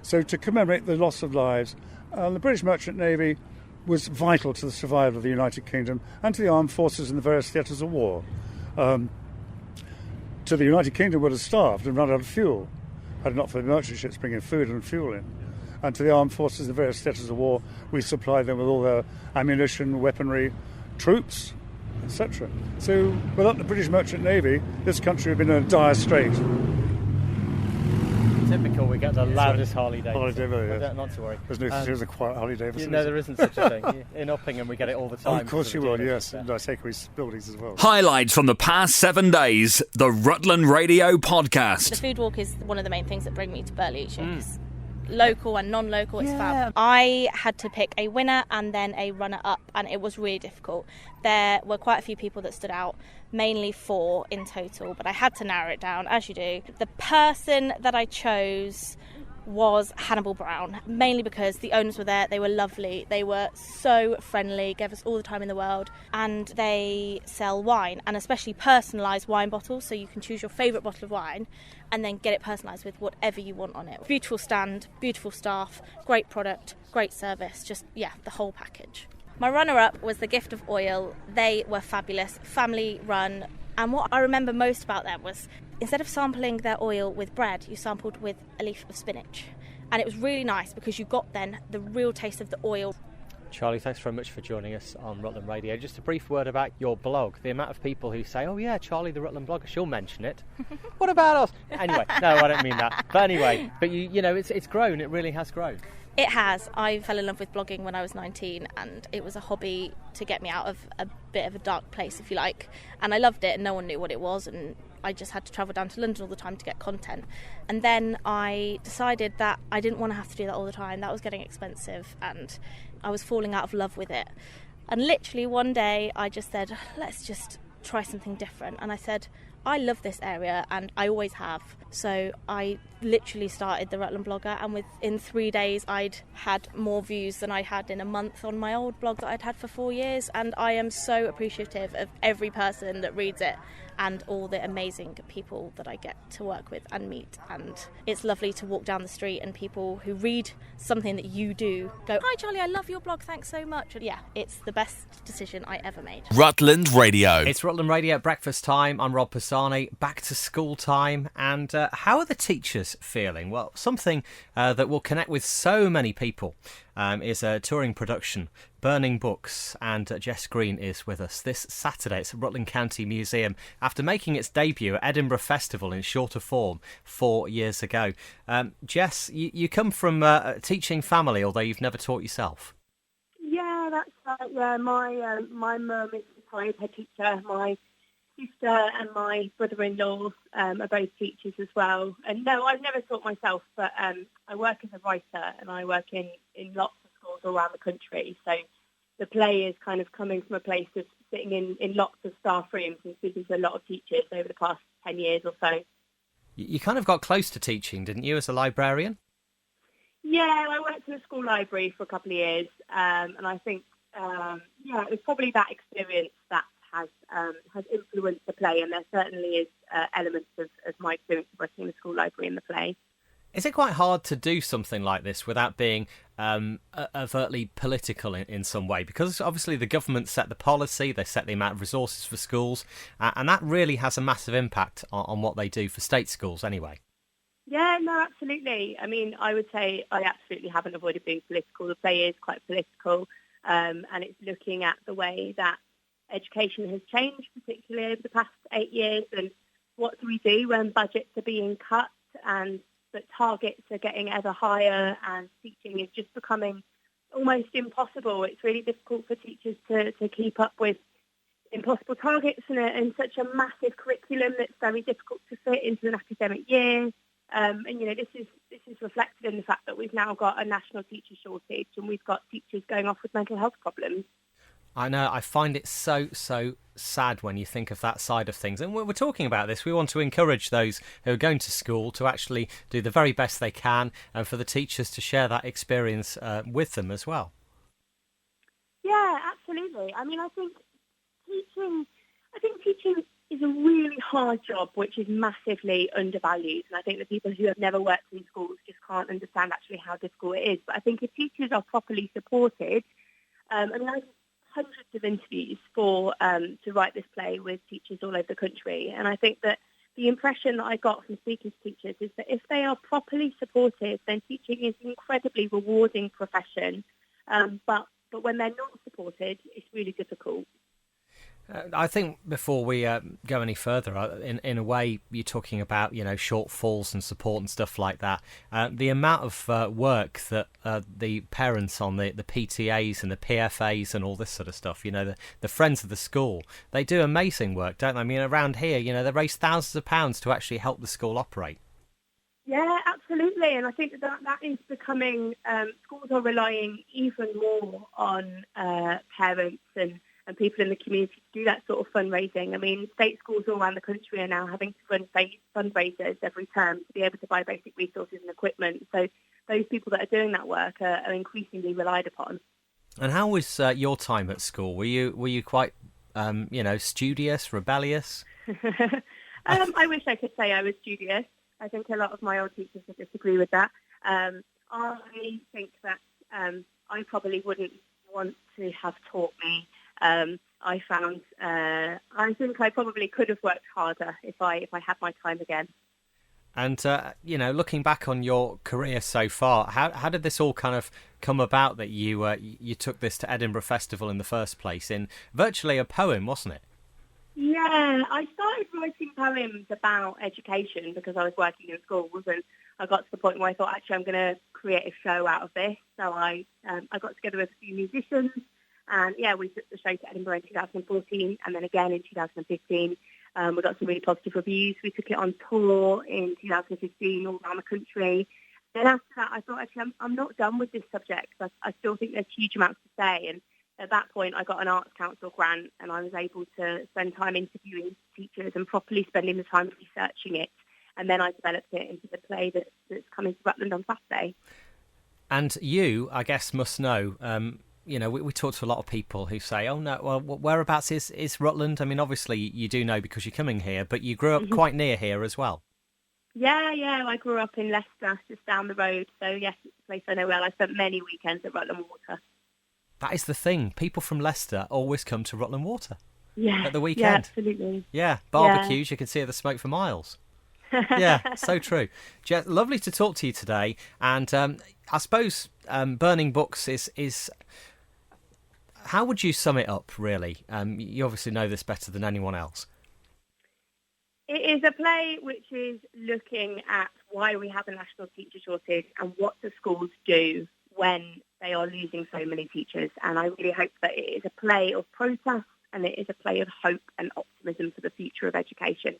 So to commemorate the loss of lives, the British Merchant Navy was vital to the survival of the United Kingdom and to the armed forces in the various theatres of war. To the United Kingdom would have starved and run out of fuel, had it not for the merchant ships bringing food and fuel in. And to the armed forces in the various theatres of war, we supplied them with all their ammunition, weaponry, troops, etc. So without the British Merchant Navy, this country would have been in a dire strait. Typical, we get the loudest Harley Davidson. Harley Davidson, yes. Not to worry. There's a quiet Harley Davidson. No, there isn't such a thing. In Uppingham, we get it all the time. Oh, of course you will, yes. And I take away buildings as well. Highlights from the past 7 days, the Rutland Radio Podcast. The food walk is one of the main things that bring me to Burley each year. Local and non-local, it's fab. I had to pick a winner and then a runner-up, and it was really difficult. There were quite a few people that stood out, mainly 4 in total, but I had to narrow it down, as you do. The person that I chose was Hannibal Brown, mainly because the owners were there, they were lovely, they were so friendly, gave us all the time in the world, and they sell wine, and especially personalised wine bottles, so you can choose your favourite bottle of wine and then get it personalised with whatever you want on it. Beautiful stand, beautiful staff, great product, great service, just, yeah, the whole package. My runner-up was the Gift of Oil. They were fabulous, family run, and what I remember most about them was instead of sampling their oil with bread, you sampled with a leaf of spinach. And it was really nice because you got then the real taste of the oil. Charlie, thanks very much for joining us on Rutland Radio. Just a brief word about your blog. The amount of people who say, oh yeah, Charlie, the Rutland blogger, she'll mention it. What about us? Anyway, no, I don't mean that. But anyway, you know, it's grown. It really has grown. It has. I fell in love with blogging when I was 19, and it was a hobby to get me out of a bit of a dark place, if you like. And I loved it, and no one knew what it was, and I just had to travel down to London all the time to get content. And then I decided that I didn't want to have to do that all the time. That was getting expensive, and I was falling out of love with it. And literally one day I just said, let's just try something different. And I said, I love this area, and I always have. So I literally started the Rutland blogger, and within 3 days I'd had more views than I had in a month on my old blog that I'd had for 4 years. And I am so appreciative of every person that reads it and all the amazing people that I get to work with and meet. And it's lovely to walk down the street and people who read something that you do go, hi Charlie, I love your blog, thanks so much. And yeah, it's the best decision I ever made. Rutland Radio. It's Rutland Radio at breakfast time. I'm Rob Pisani. Back to school time. And how are the teachers feeling? Well, something that will connect with so many people is a touring production Burning Books, and Jess Green is with us this Saturday. It's at Rutland County Museum after making its debut at Edinburgh Festival in shorter form 4 years ago. Jess, you come from a teaching family, although you've never taught yourself. Yeah, that's right. Yeah, my mum is a retired head teacher. My sister and my brother-in-law are both teachers as well. And no, I've never taught myself, but I work as a writer and I work in lots of schools all around the country. So the play is kind of coming from a place of sitting in lots of staff rooms and speaking to a lot of teachers over the past 10 years or so. You kind of got close to teaching, didn't you, as a librarian? Yeah, I worked in a school library for a couple of years, and I think, it was probably that experience that has influenced the play, and there certainly is elements of my experience of working in the school library in the play. Is it quite hard to do something like this without being overtly political in some way? Because obviously the government set the policy, they set the amount of resources for schools, and that really has a massive impact on what they do for state schools anyway. Yeah, no, absolutely. I mean, I would say I absolutely haven't avoided being political. The play is quite political, and it's looking at the way that education has changed, particularly over the past 8 years, and what do we do when budgets are being cut and that targets are getting ever higher and teaching is just becoming almost impossible. It's really difficult for teachers to keep up with impossible targets and such a massive curriculum that's very difficult to fit into an academic year. And this is reflected in the fact that we've now got a national teacher shortage and we've got teachers going off with mental health problems. I know, I find it so sad when you think of that side of things. And we're talking about this. We want to encourage those who are going to school to actually do the very best they can and for the teachers to share that experience with them as well. Yeah, absolutely. I mean, I think teaching is a really hard job, which is massively undervalued. And I think that people who have never worked in schools just can't understand actually how difficult it is. But I think if teachers are properly supported, I did hundreds of interviews to write this play with teachers all over the country. And I think that the impression that I got from speaking to teachers is that if they are properly supported, then teaching is an incredibly rewarding profession. But when they're not supported, it's really difficult. I think before we go any further, in a way, you're talking about shortfalls and support and stuff like that. The amount of work that the parents on the PTAs and the PFAs and all this sort of stuff, the friends of the school, they do amazing work, don't they? I mean, around here, they raise thousands of pounds to actually help the school operate. Yeah, absolutely. And I think that is becoming, schools are relying even more on parents and people in the community to do that sort of fundraising. I mean, state schools all around the country are now having to run fundraisers every term to be able to buy basic resources and equipment. So those people that are doing that work are increasingly relied upon. And how was your time at school? Were you quite, studious, rebellious? I wish I could say I was studious. I think a lot of my old teachers would disagree with that. I think that I probably wouldn't want to have taught me. I think I probably could have worked harder if I had my time again. And, looking back on your career so far, how did this all kind of come about that you took this to Edinburgh Festival in the first place in virtually a poem, wasn't it? Yeah, I started writing poems about education because I was working in schools and I got to the point where I thought, actually, I'm going to create a show out of this. So I got together with a few musicians. And we took the show to Edinburgh in 2014 and then again in 2015. We got some really positive reviews. We took it on tour in 2015 all around the country. Then after that, I thought, actually, I'm not done with this subject. I still think there's huge amounts to say. And at that point, I got an Arts Council grant and I was able to spend time interviewing teachers and properly spending the time researching it. And then I developed it into the play that's coming to Rutland on Saturday. And you, I guess, must know... we talk to a lot of people who say, oh, no, well, whereabouts is Rutland? I mean, obviously, you do know because you're coming here, but you grew up quite near here as well. Yeah, I grew up in Leicester, just down the road. So, yes, it's a place I know well. I spent many weekends at Rutland Water. That is the thing. People from Leicester always come to Rutland Water at the weekend. Yeah, absolutely. Yeah, barbecues, you can see the smoke for miles. Yeah, so true. Jess, lovely to talk to you today. And I suppose Burning Books is How would you sum it up, really? You obviously know this better than anyone else. It is a play which is looking at why we have a national teacher shortage and what the schools do when they are losing so many teachers. And I really hope that it is a play of protest and it is a play of hope and optimism for the future of education.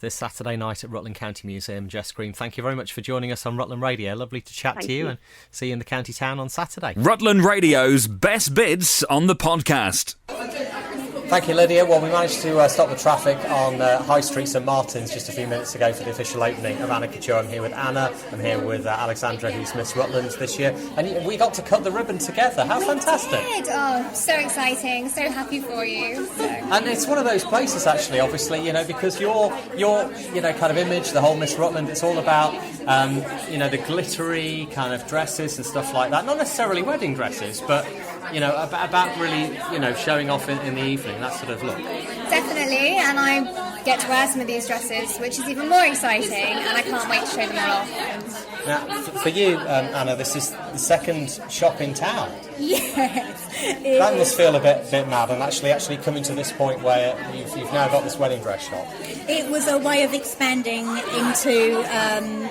This Saturday night at Rutland County Museum. Jess Green, thank you very much for joining us on Rutland Radio. Lovely to chat to you and see you in the county town on Saturday. Rutland Radio's best bits on the podcast. Thank you, Lydia. Well, we managed to stop the traffic on High Street St Martin's just a few minutes ago for the official opening of Anna Couture. I'm here with Anna. I'm here with Alexandra, who's Miss Rutland this year. And we got to cut the ribbon together. How fantastic. We did. Oh, so exciting. So happy for you. And it's one of those places, actually, obviously, because your kind of image, the whole Miss Rutland, it's all about, the glittery kind of dresses and stuff like that. Not necessarily wedding dresses, but, about really, showing off in the evening, that sort of look. Definitely, and I get to wear some of these dresses, which is even more exciting, and I can't wait to show them all off. Now, for you, Anna, this is the second shop in town. Yes. That must feel a bit mad, and actually coming to this point where you've now got this wedding dress shop. It was a way of expanding into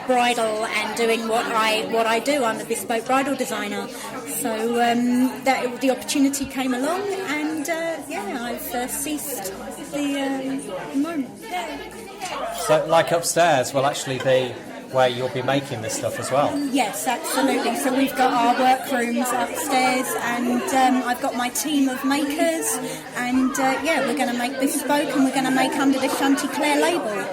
bridal and doing what I do. I'm a bespoke bridal designer, so the opportunity came along, and I've seized the moment. Yeah. So, like upstairs, will actually be where you'll be making this stuff as well? Yes, absolutely. So we've got our workrooms upstairs, and I've got my team of makers, and we're going to make bespoke, and we're going to make under the Chanticleer label.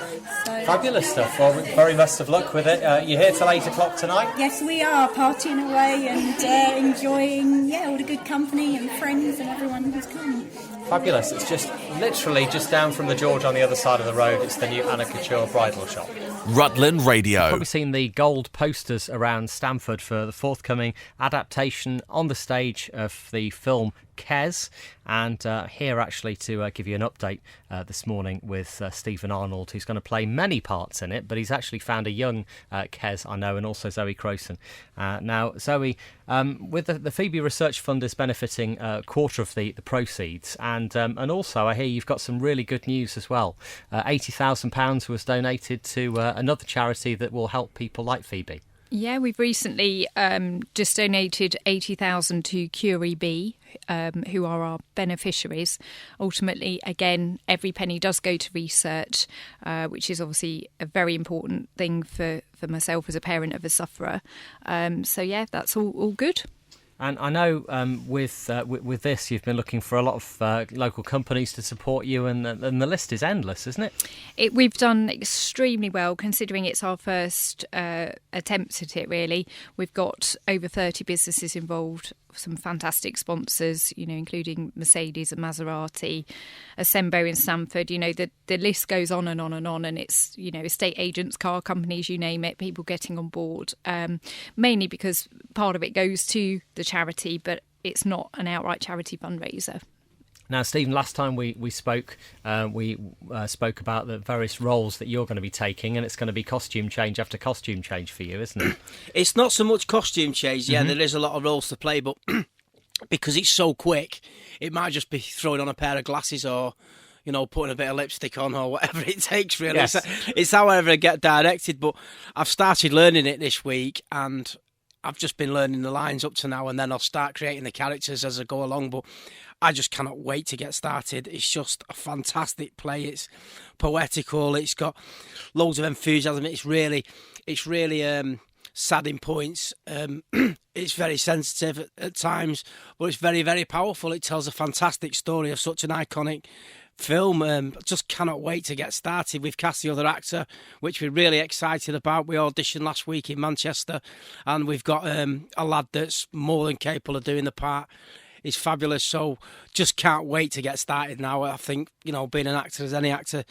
So. Fabulous stuff. Well, very best of luck with it. You're here till 8 o'clock tonight? Yes, we are, partying away and enjoying all the good company and friends and everyone who's come. Fabulous. It's just literally just down from the George on the other side of the road. It's the new Anna Couture bridal shop. Rutland Radio. You've probably seen the gold posters around Stamford for the forthcoming adaptation on the stage of the film Kes, and here actually to give you an update this morning with Stephen Arnold, who's going to play many parts in it, but he's actually found a young Kes, I know, and also Zoe Crowson. Now, Zoe, with the Phoebe Research Fund is benefiting a quarter of the proceeds, and also I hear you've got some really good news as well. £80,000 was donated to another charity that will help people like Phoebe. Yeah, we've recently just donated £80,000 to Curie B, who are our beneficiaries. Ultimately, again, every penny does go to research, which is obviously a very important thing for myself as a parent of a sufferer. That's all good. And I know with this, you've been looking for a lot of local companies to support you, and the list is endless, isn't it? We've done extremely well, considering it's our first attempt at it, really. We've got over 30 businesses involved, some fantastic sponsors, including Mercedes and Maserati, Asembo in Stamford. The list goes on and on and on, and it's, estate agents, car companies, you name it, people getting on board, mainly because part of it goes to the charity, but it's not an outright charity fundraiser. Now, Stephen, last time we spoke, we spoke about the various roles that you're going to be taking, and it's going to be costume change after costume change for you, isn't it? It's not so much costume change, there is a lot of roles to play, but because it's so quick, it might just be throwing on a pair of glasses or, putting a bit of lipstick on or whatever it takes, really. Yes. It's however I get directed, but I've started learning it this week, and I've just been learning the lines up to now, and then I'll start creating the characters as I go along, but I just cannot wait to get started. It's just a fantastic play. It's poetical. It's got loads of enthusiasm. It's really sad in points. It's very sensitive at times, but it's very, very powerful. It tells a fantastic story of such an iconic film. Just cannot wait to get started. We've cast the other actor, which we're really excited about. We auditioned last week in Manchester, and we've got a lad that's more than capable of doing the part. It's fabulous, so just can't wait to get started now. I think, being an actor, as any actor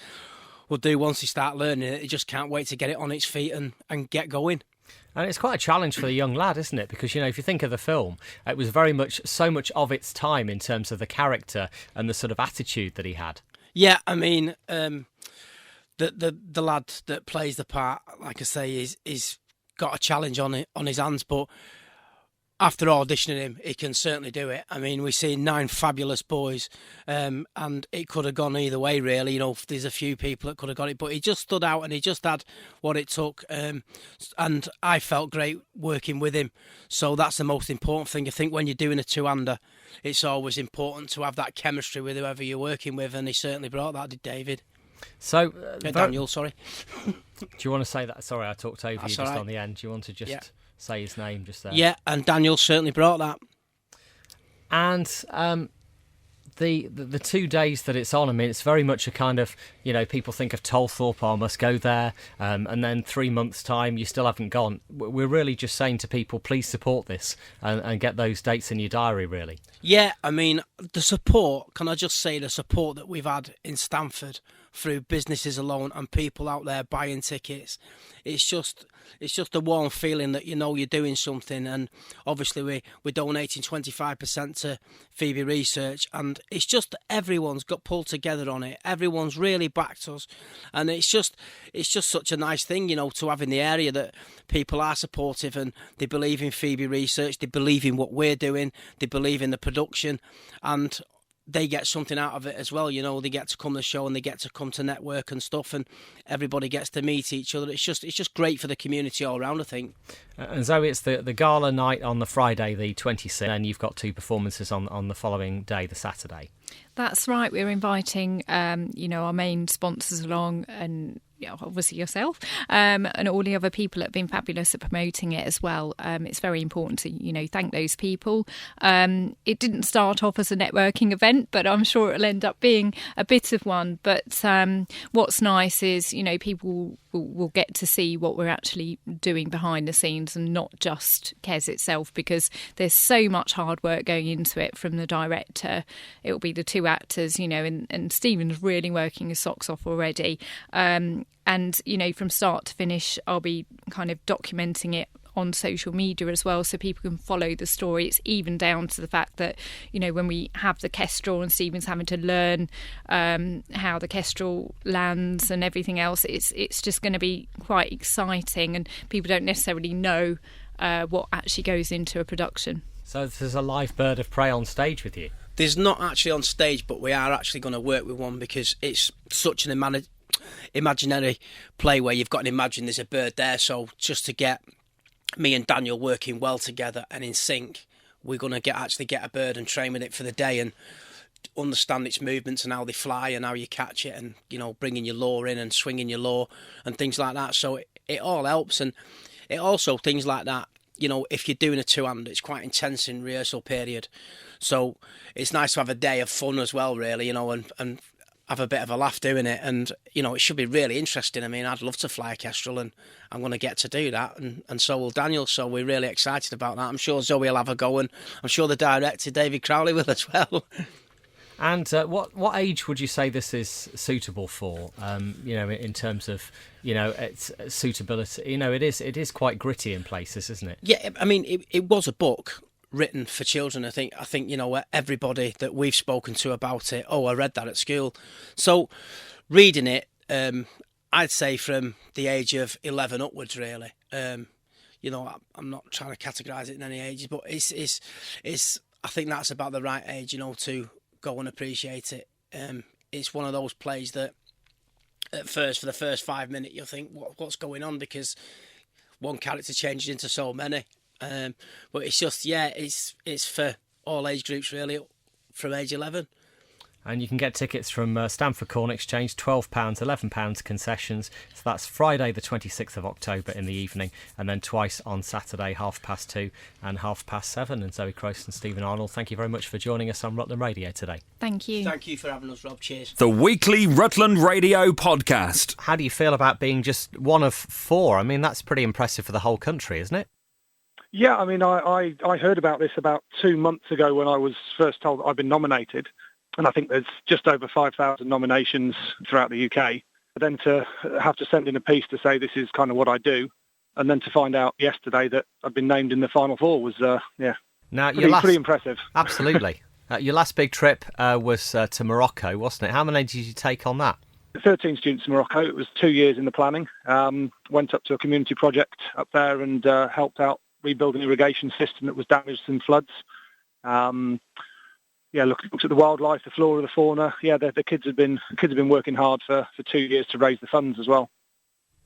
will do once you start learning it, you just can't wait to get it on its feet and get going. And it's quite a challenge for the young lad, isn't it? Because, if you think of the film, it was very much so much of its time in terms of the character and the sort of attitude that he had. Yeah, I mean, the lad that plays the part, like I say, is got a challenge on his hands, but after auditioning him, he can certainly do it. I mean, we've seen 9 fabulous boys, and it could have gone either way, really. You know, there's a few people that could have got it, but he just stood out and he just had what it took. And I felt great working with him. So that's the most important thing. I think when you're doing a two-hander, it's always important to have that chemistry with whoever you're working with, and he certainly brought that, did David. So, Daniel, sorry. Do you want to say that? Sorry, I talked over That's you just right. on the end. Do you want to just say his name just there? Yeah, and Daniel certainly brought that. And the 2 days that it's on, I mean, it's very much a kind of, you know, people think of Tolthorpe, I must go there, and then 3 months' time, you still haven't gone. We're really just saying to people, please support this and get those dates in your diary, really. Yeah, I mean, the support, can I just say the support that we've had in Stamford through businesses alone and people out there buying tickets, it's just a warm feeling that you know you're doing something. And obviously we're donating 25% to Phoebe Research, and it's just everyone's got pulled together on it. Everyone's really backed us, and it's just such a nice thing, you know, to have in the area that people are supportive and they believe in Phoebe Research, they believe in what we're doing, they believe in the production, and they get something out of it as well. You know, they get to come to the show and they get to come to network and stuff, and everybody gets to meet each other. It's just great for the community all around, I think. And Zoe, it's the gala night on the Friday, the 26th, and you've got 2 performances on the following day, the Saturday. That's right. We're inviting, our main sponsors along, and obviously yourself, and all the other people that have been fabulous at promoting it as well. It's very important to, thank those people. It didn't start off as a networking event, but I'm sure it'll end up being a bit of one. But what's nice is, people will get to see what we're actually doing behind the scenes and not just Kes itself, because there's so much hard work going into it from the director. It'll be the 2 actors, and Stephen's really working his socks off already. And, from start to finish, I'll be kind of documenting it on social media as well, so people can follow the story. It's even down to the fact that, when we have the kestrel and Stephen's having to learn how the kestrel lands and everything else, it's just going to be quite exciting, and people don't necessarily know what actually goes into a production. So there's a live bird of prey on stage with you? There's not actually on stage, but we are actually going to work with one, because it's such an imaginary play where you've got to imagine there's a bird there. So just to get me and Daniel working well together and in sync, we're going to get a bird and train with it for the day and understand its movements and how they fly and how you catch it, and bringing your lure in and swinging your lure and things like that. So it all helps, and it also things like that. If you're doing a 2-hander, it's quite intense in rehearsal period. So it's nice to have a day of fun as well, really, and have a bit of a laugh doing it. And, it should be really interesting. I mean, I'd love to fly a kestrel, and I'm going to get to do that. And so will Daniel. So we're really excited about that. I'm sure Zoe will have a go, and I'm sure the director, David Crowley, will as well. And what age would you say this is suitable for? In terms of its suitability. It is quite gritty in places, isn't it? Yeah, I mean, it was a book written for children. I think everybody that we've spoken to about it. Oh, I read that at school. So reading it, I'd say from the age of 11 upwards, really. I'm not trying to categorise it in any ages, but it's. I think that's about the right age, to go and appreciate it. It's one of those plays that at first, for the first 5 minutes, you'll think, what's going on? Because one character changes into so many. But it's just, it's for all age groups, really, from age 11. And you can get tickets from Stamford Corn Exchange, £12, £11 concessions. So that's Friday the 26th of October in the evening, and then twice on Saturday, 2:30 and 7:30. And Zoe Croce and Stephen Arnold, thank you very much for joining us on Rutland Radio today. Thank you. Thank you for having us, Rob. Cheers. The weekly Rutland Radio podcast. How do you feel about being just one of 4? I mean, that's pretty impressive for the whole country, isn't it? Yeah, I mean, I heard about this about 2 months ago when I was first told that I'd been nominated. And I think there's just over 5,000 nominations throughout the UK. But then to have to send in a piece to say this is kind of what I do, and then to find out yesterday that I've been named in the final 4 was, now, pretty impressive. Absolutely. Your last big trip was to Morocco, wasn't it? How many did you take on that? 13 students in Morocco. It was 2 years in the planning. Went up to a community project up there and helped out rebuild an irrigation system that was damaged in floods. Looked at the wildlife, the flora, the fauna. Yeah, the kids have been working hard for 2 years to raise the funds as well.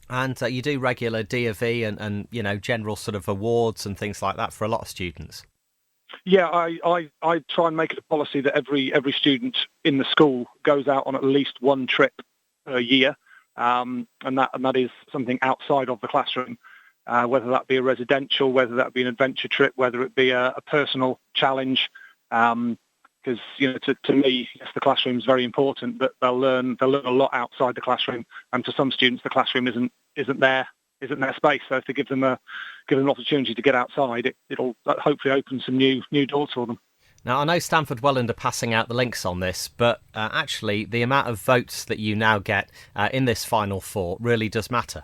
And you do regular D&V and general sort of awards and things like that for a lot of students. Yeah, I try and make it a policy that every student in the school goes out on at least one trip a year, and that is something outside of the classroom, whether that be a residential, whether that be an adventure trip, whether it be a personal challenge. Because to me, yes, the classroom is very important, but they'll learn a lot outside the classroom, and to some students, the classroom isn't their space. So if they give them an opportunity to get outside, it'll hopefully open some new doors for them. Now, I know Stamford Welland are passing out the links on this, but actually the amount of votes that you now get in this Final Four really does matter.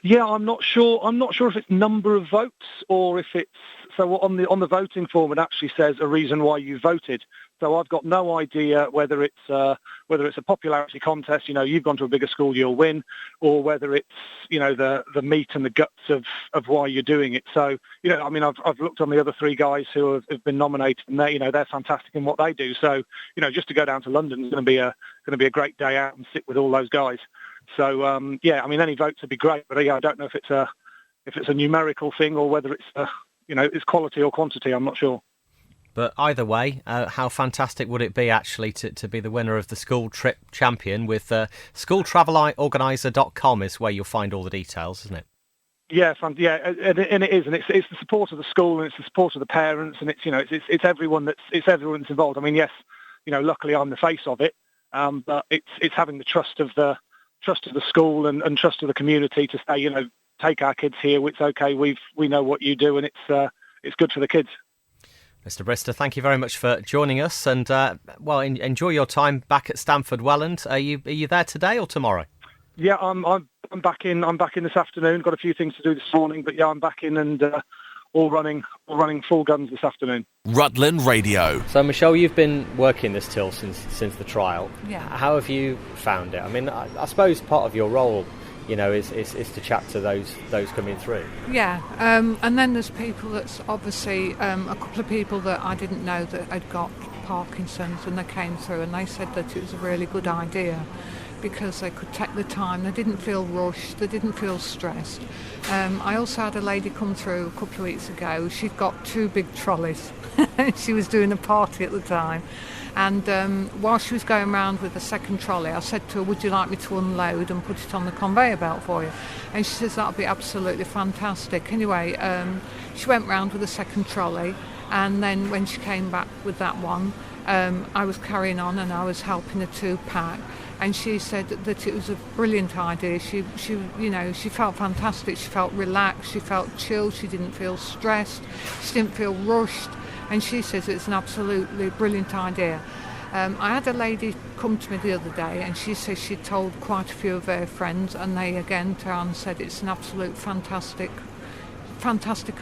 Yeah, I'm not sure if it's number of votes or if it's on the voting form it actually says a reason why you voted. So I've got no idea whether it's a popularity contest, you've gone to a bigger school, you'll win, or whether it's the meat and the guts of why you're doing it. So I've looked on the other three guys who have been nominated, and they're fantastic in what they do. So just to go down to London is going to be a great day out and sit with all those guys. So any votes would be great, but I don't know if it's a numerical thing or whether it's it's quality or quantity. I'm not sure. But either way, how fantastic would it be actually to be the winner of the school trip champion with schooltravelorganiser.com is where you'll find all the details, isn't it? Yeah, and it is, and it's the support of the school and it's the support of the parents, and it's everyone that's involved. I mean, yes, luckily I'm the face of it, but it's having the trust of the school and trust of the community to say, take our kids here. It's okay. We know what you do, and it's good for the kids. Mr. Brister, thank you very much for joining us, and enjoy your time back at Stamford Welland. Are you there today or tomorrow? Yeah, I'm back in. I'm back in this afternoon. Got a few things to do this morning, but yeah, I'm back in and all running full guns this afternoon. Rutland Radio. So, Michelle, you've been working this till since the trial. Yeah. How have you found it? I mean, I suppose part of your role, is to chat to those coming through. Yeah, and then there's people that's obviously a couple of people that I didn't know that had got Parkinson's, and they came through and they said that it was a really good idea because they could take the time, they didn't feel rushed, they didn't feel stressed. I also had a lady come through a couple of weeks ago. She'd got 2 big trolleys. She was doing a party at the time. And while she was going around with the second trolley, I said to her, would you like me to unload and put it on the conveyor belt for you? And she says, that would be absolutely fantastic. Anyway, she went round with the second trolley, and then when she came back with that one, I was carrying on and I was helping her to pack. And she said that it was a brilliant idea. She felt fantastic. She felt relaxed. She felt chilled. She didn't feel stressed. She didn't feel rushed. And she says it's an absolutely brilliant idea. I had a lady come to me the other day, and she says she told quite a few of her friends, and they again turned around and said it's an absolute fantastic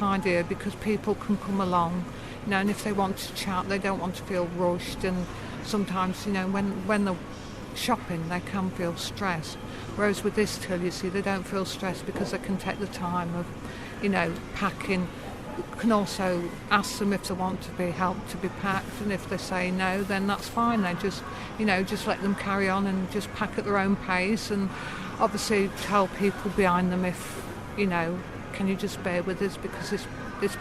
idea because people can come along, and if they want to chat, they don't want to feel rushed. And sometimes, when they're shopping, they can feel stressed. Whereas with this till, you see, they don't feel stressed because they can take the time of, packing. Can also ask them if they want to be helped to be packed, and if they say no, then that's fine. They just let them carry on and just pack at their own pace, and obviously tell people behind them if, can you just bear with us because this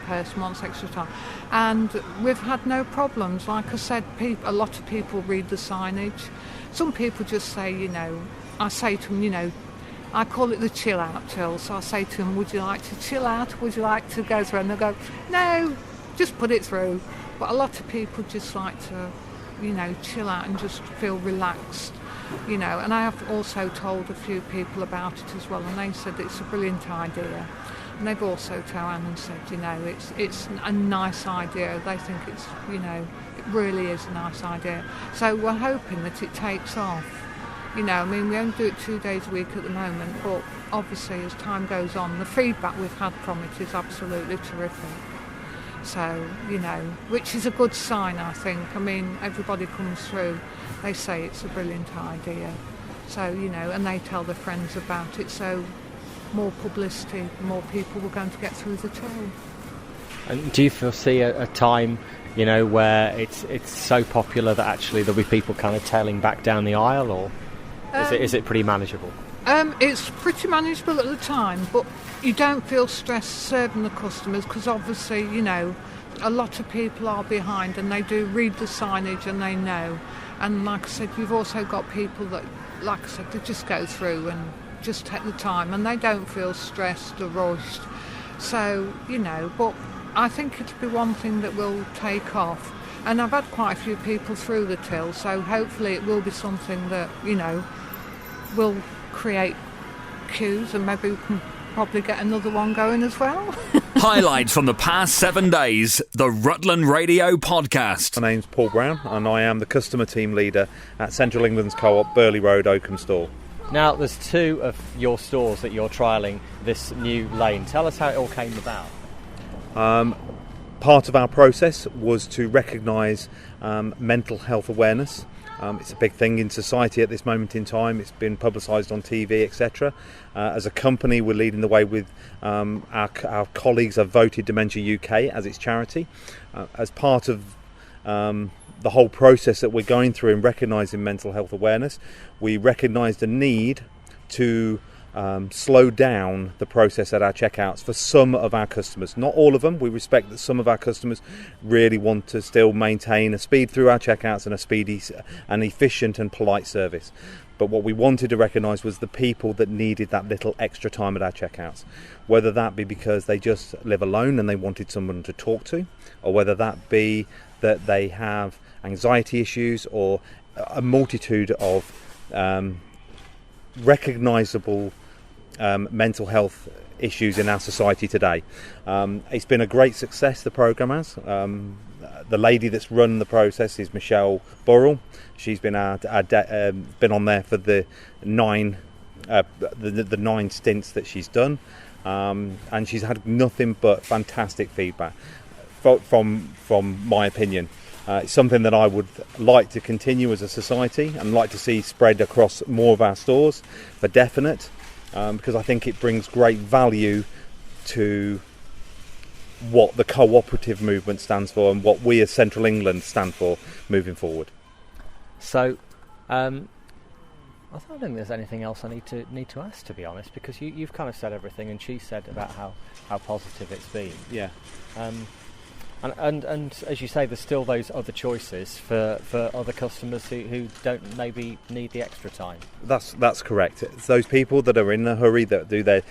person wants extra time. And we've had no problems. Like I said, a lot of people read the signage. Some people just say, I say to them, I call it the chill out till. So I say to them, would you like to chill out? Would you like to go through? And they'll go, no, just put it through. But a lot of people just like to, chill out and just feel relaxed, And I have also told a few people about it as well, and they said it's a brilliant idea. And they've also turned around and said, it's a nice idea. They think it's, it really is a nice idea. So we're hoping that it takes off. We only do it 2 days a week at the moment, but obviously as time goes on, the feedback we've had from it is absolutely terrific. So, which is a good sign, I think. Everybody comes through, they say it's a brilliant idea. So, and they tell their friends about it, so more publicity, more people were going to get through the till. And do you foresee a time, where it's so popular that actually there'll be people kind of tailing back down the aisle, or is it pretty manageable? It's pretty manageable at the time, but you don't feel stressed serving the customers because obviously, a lot of people are behind and they do read the signage and they know. And like I said, you've also got people that, like I said, they just go through and just take the time and they don't feel stressed or rushed. So, but I think it'll be one thing that will take off. And I've had quite a few people through the till, so hopefully it will be something that, will create queues, and maybe we can probably get another one going as well. Highlights from the past 7 days, the Rutland Radio Podcast. My name's Paul Brown and I am the customer team leader at Central England's Co-op Burley Road Oakham store. Now, there's 2 of your stores that you're trialling this new lane. Tell us how it all came about. Part of our process was to recognise mental health awareness. It's a big thing in society at this moment in time. It's been publicised on TV, etc. As a company, we're leading the way with our colleagues have voted Dementia UK as its charity. As part of the whole process that we're going through in recognising mental health awareness, we recognised a need to slow down the process at our checkouts for some of our customers. Not all of them. We respect that some of our customers really want to still maintain a speed through our checkouts and a speedy and efficient and polite service. But what we wanted to recognise was the people that needed that little extra time at our checkouts. Whether that be because they just live alone and they wanted someone to talk to, or whether that be that they have anxiety issues or a multitude of recognisable mental health issues in our society today. It's been a great success, the programme has. The lady that's run the process is Michelle Burrell. She's been been on there for the 9 stints that she's done, and she's had nothing but fantastic feedback from my opinion. It's something that I would like to continue as a society and like to see spread across more of our stores for definite, because I think it brings great value to what the cooperative movement stands for and what we as Central England stand for moving forward. So, I don't think there's anything else I need to ask, to be honest, because you've kind of said everything, and she said about how positive it's been. Yeah. And as you say, there's still those other choices for other customers who don't maybe need the extra time. That's correct. It's those people that are in a hurry, that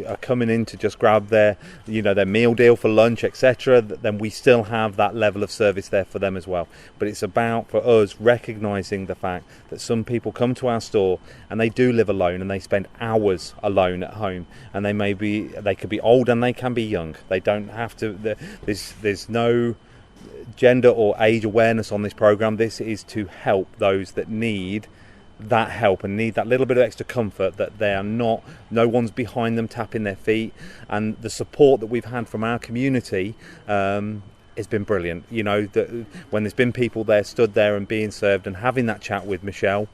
are coming in to just grab their meal deal for lunch, etc. Then we still have that level of service there for them as well. But it's about, for us, recognising the fact that some people come to our store and they do live alone and they spend hours alone at home, and they could be old and they can be young. They don't have to. There's no gender or age awareness on this programme. This is to help those that need that help and need that little bit of extra comfort, that they are no one's behind them tapping their feet. And the support that we've had from our community has been brilliant. When there's been people there stood there and being served and having that chat with Michelle,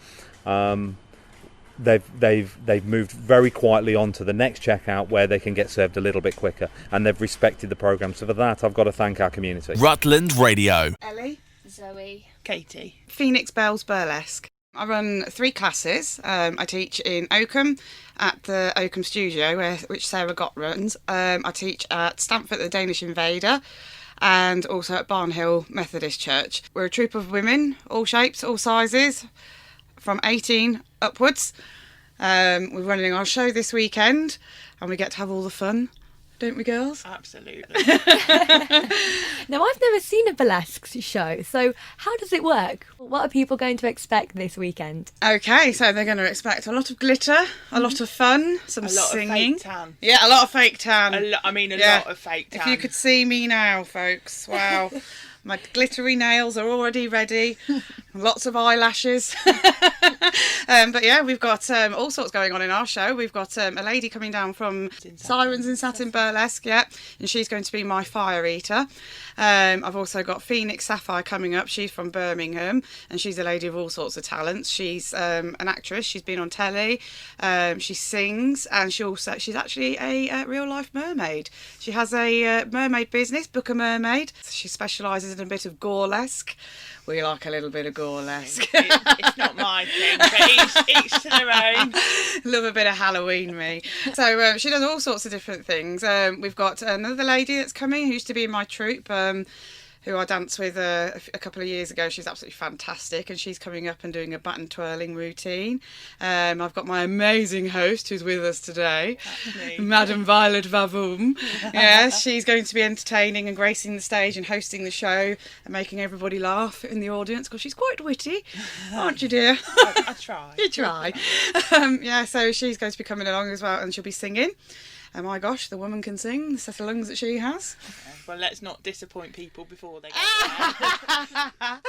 they've moved very quietly on to the next checkout where they can get served a little bit quicker, and they've respected the programme. So for that, I've got to thank our community. Rutland Radio. Ellie. Zoe. Katie. Phoenix Bells Burlesque. I run 3 classes. I teach in Oakham at the Oakham studio, which Sarah Gott runs. I teach at Stamford the Danish Invader, and also at Barnhill Methodist Church. We're a troupe of women, all shapes, all sizes, from 18 upwards. We're running our show this weekend, and we get to have all the fun, don't we, girls? Absolutely. Now, I've never seen a burlesque show, so how does it work? What are people going to expect this weekend? Okay, so they're going to expect a lot of glitter, a lot of fun, some singing. A lot of fake tan. Yeah, a lot of fake tan. A lot of fake tan. If you could see me now, folks, wow. My glittery nails are already ready. Lots of eyelashes. But yeah, we've got all sorts going on in our show. We've got a lady coming down from Sirens in Satin Burlesque, yeah, and she's going to be my fire eater. I've also got Phoenix Sapphire coming up. She's from Birmingham, and she's a lady of all sorts of talents. She's an actress. She's been on telly. She sings, and she's actually a real life mermaid. She has a mermaid business, Book a Mermaid. She specialises in a bit of gorlesque. We like a little bit of gorlesque. It's not my thing, but each to their own. Love a bit of Halloween, me. So she does all sorts of different things. We've got another lady that's coming who used to be in my troupe, who I danced with a couple of years ago. She's absolutely fantastic, and she's coming up and doing a baton twirling routine. I've got my amazing host who's with us today, Madam Violet Vavoom. Yes, she's going to be entertaining and gracing the stage and hosting the show and making everybody laugh in the audience, because she's quite witty, aren't you, dear? I try. You try. Yeah, so she's going to be coming along as well, and she'll be singing. Oh my gosh, the woman can sing, the set of lungs that she has. Well, let's not disappoint people before they get there.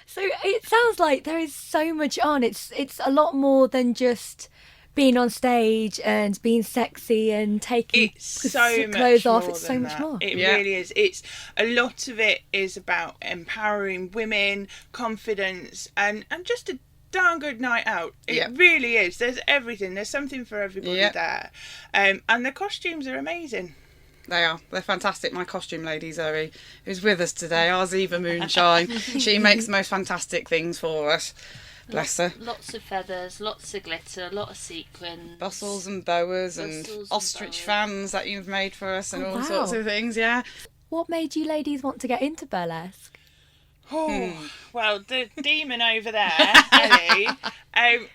So it sounds like there is so much on. It's a lot more than just being on stage and being sexy and taking clothes off. It's so much more. It really is. It's a lot of it is about empowering women, confidence, and just a darn good night out. It really is. There's everything. There's something for everybody there. And the costumes are amazing. They are. They're fantastic. My costume lady, Zoe, who's with us today, our Ziva Moonshine. She makes the most fantastic things for us. Bless her. Lots of feathers, lots of glitter, a lot of sequins. Bustles and boas and ostrich fans that you've made for us and all sorts of things, yeah. What made you ladies want to get into burlesque? Well, the demon over there, Ellie,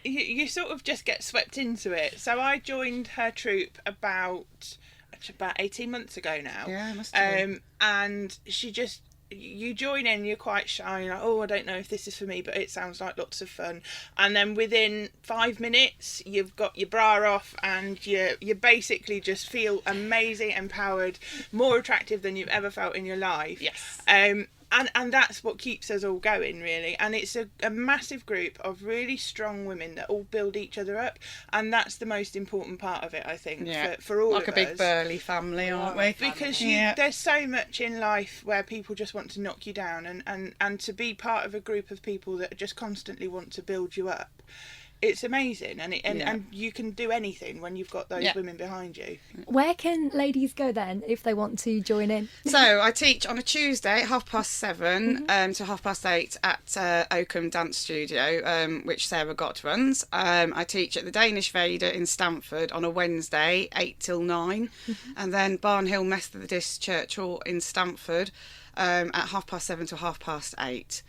you sort of just get swept into it. So I joined her troupe about 18 months ago now. Yeah, must have been. And she just, you join in, you're quite shy, you're like, I don't know if this is for me, but it sounds like lots of fun. And then within 5 minutes, you've got your bra off and you basically just feel amazing, empowered, more attractive than you've ever felt in your life. Yes. And that's what keeps us all going, really. And it's a massive group of really strong women that all build each other up. And that's the most important part of it, I think, for all of us. Like a big burly family, aren't we? Because there's so much in life where people just want to knock you down. And to be part of a group of people that just constantly want to build you up, it's amazing. And you can do anything when you've got those women behind you. Where can ladies go then if they want to join in? So I teach on a Tuesday at 7:30 to 8:30 at Oakham Dance Studio, which Sarah Gott runs. I teach at the Danish Vader in Stamford on a Wednesday, 8 till 9, and then Barnhill Methodist Church Hall in Stamford at 7:30 to 8:30.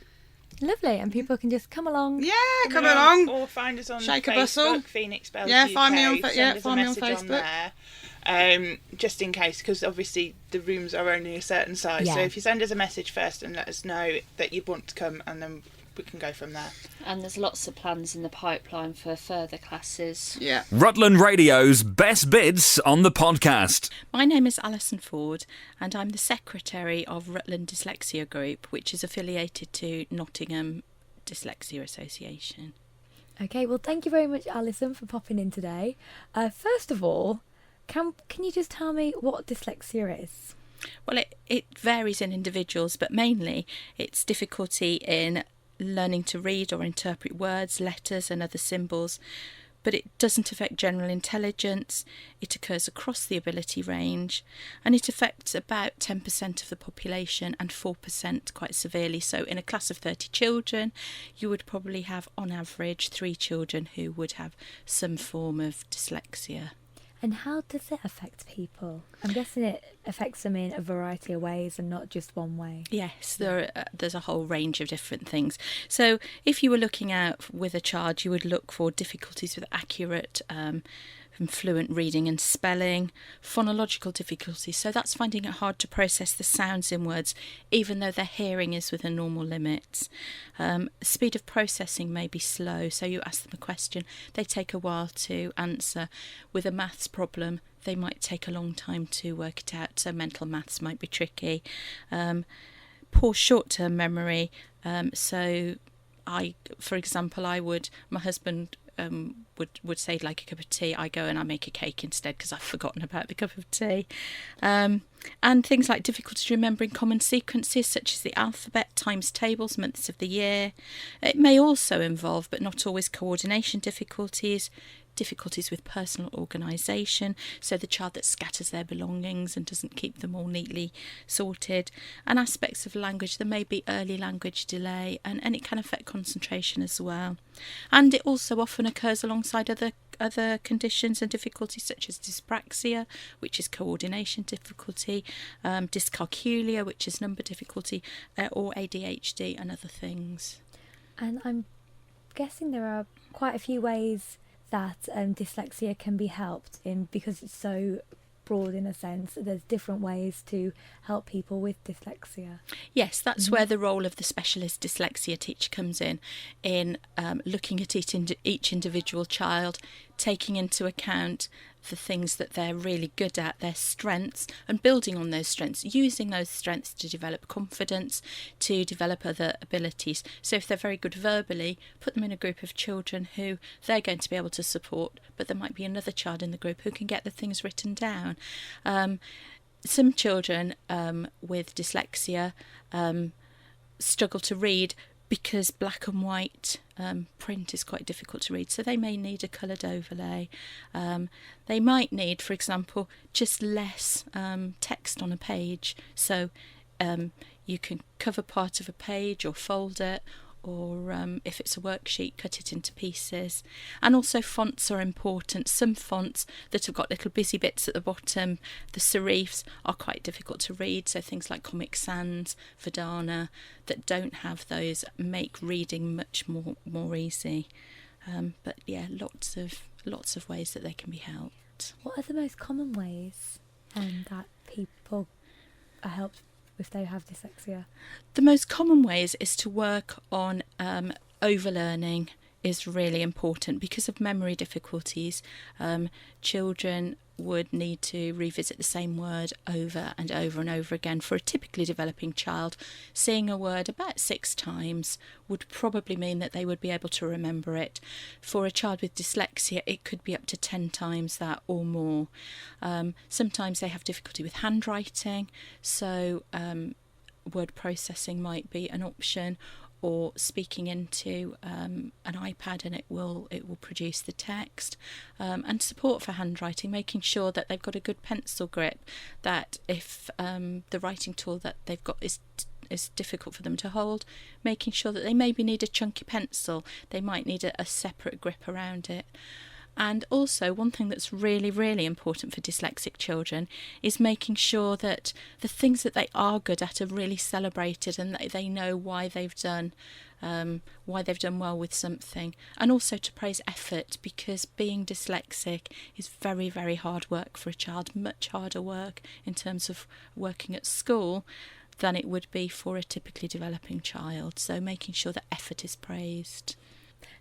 Lovely, and people can just come along. Yeah, come along. Or find us on Shake Facebook, a bustle. Phoenix Bells Yeah, UK. find me on On Facebook. there, just in case, because obviously the rooms are only a certain size. So if you send us a message first and let us know that you want to come, and then we can go from there. And there's lots of plans in the pipeline for further classes. Yeah. Rutland Radio's best bits on the podcast. My name is Alison Ford, and I'm the secretary of Rutland Dyslexia Group, which is affiliated to Nottingham Dyslexia Association. Okay, well, thank you very much, Alison, for popping in today. First of all, can you just tell me what dyslexia is? Well, it varies in individuals, but mainly it's difficulty in learning to read or interpret words, letters and other symbols, but it doesn't affect general intelligence. It occurs across the ability range, and it affects about 10% of the population and 4% quite severely. So in a class of 30 children, you would probably have on average 3 children who would have some form of dyslexia. And how does it affect people? I'm guessing it affects them in a variety of ways and not just one way. Yes, there's a whole range of different things. So if you were looking out with a child, you would look for difficulties with accurate and fluent reading and spelling, phonological difficulties. So that's finding it hard to process the sounds in words, even though their hearing is within normal limits. Speed of processing may be slow, so you ask them a question, they take a while to answer. With a maths problem, they might take a long time to work it out, so mental maths might be tricky. poor short-term memory. So for example, my husband would say, like a cup of tea, I go and I make a cake instead because I've forgotten about the cup of tea. And things like difficulty remembering common sequences such as the alphabet, times tables, months of the year. It may also involve, but not always, coordination difficulties with personal organisation, so the child that scatters their belongings and doesn't keep them all neatly sorted, and aspects of language. There may be early language delay, and it can affect concentration as well. And it also often occurs alongside other conditions and difficulties such as dyspraxia, which is coordination difficulty, dyscalculia, which is number difficulty, or ADHD and other things. And I'm guessing there are quite a few ways that dyslexia can be helped in, because it's so broad in a sense. There's different ways to help people with dyslexia. Yes, that's where the role of the specialist dyslexia teacher comes in looking at each individual child, taking into account the things that they're really good at, their strengths, and building on those strengths, using those strengths to develop confidence, to develop other abilities. So if they're very good verbally, put them in a group of children who they're going to be able to support, but there might be another child in the group who can get the things written down. Some children with dyslexia struggle to read because black and white print is quite difficult to read, so they may need a coloured overlay. They might need, for example, just less text on a page, so you can cover part of a page or fold it, or if it's a worksheet, cut it into pieces. And also fonts are important. Some fonts that have got little busy bits at the bottom, the serifs, are quite difficult to read, so things like Comic Sans, Verdana, that don't have those make reading much more easy. But yeah, lots of ways that they can be helped. What are the most common ways that people are helped if they have dyslexia? The most common ways is to work on overlearning is really important. Because of memory difficulties, children would need to revisit the same word over and over and over again. For a typically developing child, seeing a word about 6 times would probably mean that they would be able to remember it. For a child with dyslexia, it could be up to 10 times that or more. Sometimes they have difficulty with handwriting, so word processing might be an option, or speaking into an iPad and it will produce the text, and support for handwriting, making sure that they've got a good pencil grip, that if the writing tool that they've got is difficult for them to hold, making sure that they maybe need a chunky pencil, they might need a separate grip around it. And also, one thing that's really, really important for dyslexic children is making sure that the things that they are good at are really celebrated, and that they know why they've done well with something. And also to praise effort, because being dyslexic is very, very hard work for a child, much harder work in terms of working at school than it would be for a typically developing child. So making sure that effort is praised.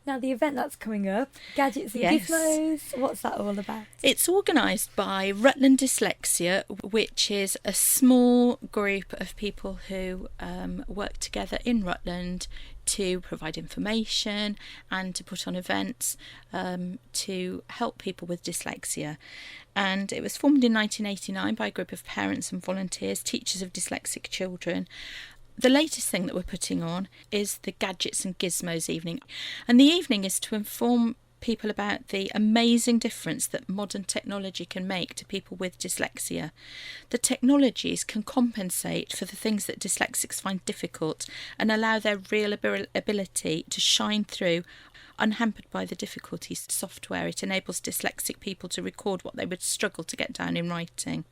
Now, the event that's coming up, Gadgets and Gizmos, what's that all about? It's organised by Rutland Dyslexia, which is a small group of people who work together in Rutland to provide information and to put on events to help people with dyslexia. And it was formed in 1989 by a group of parents and volunteers, teachers of dyslexic children. The latest thing that we're putting on is the Gadgets and Gizmos evening. And the evening is to inform people about the amazing difference that modern technology can make to people with dyslexia. The technologies can compensate for the things that dyslexics find difficult and allow their real ability to shine through, unhampered by the difficulties. Software, it enables dyslexic people to record what they would struggle to get down in writing.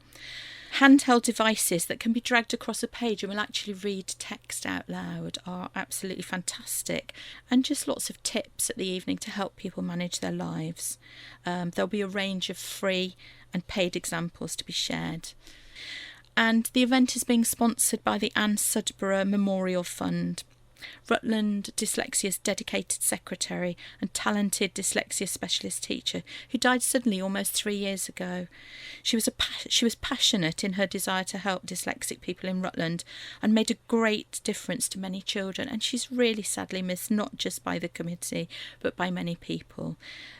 Handheld devices that can be dragged across a page and will actually read text out loud are absolutely fantastic, and just lots of tips at the evening to help people manage their lives. There'll be a range of free and paid examples to be shared. And the event is being sponsored by the Anne Sudborough Memorial Fund. Rutland Dyslexia's dedicated secretary and talented dyslexia specialist teacher who died suddenly almost 3 years ago. She was passionate in her desire to help dyslexic people in Rutland and made a great difference to many children, and she's really sadly missed not just by the committee but by many people.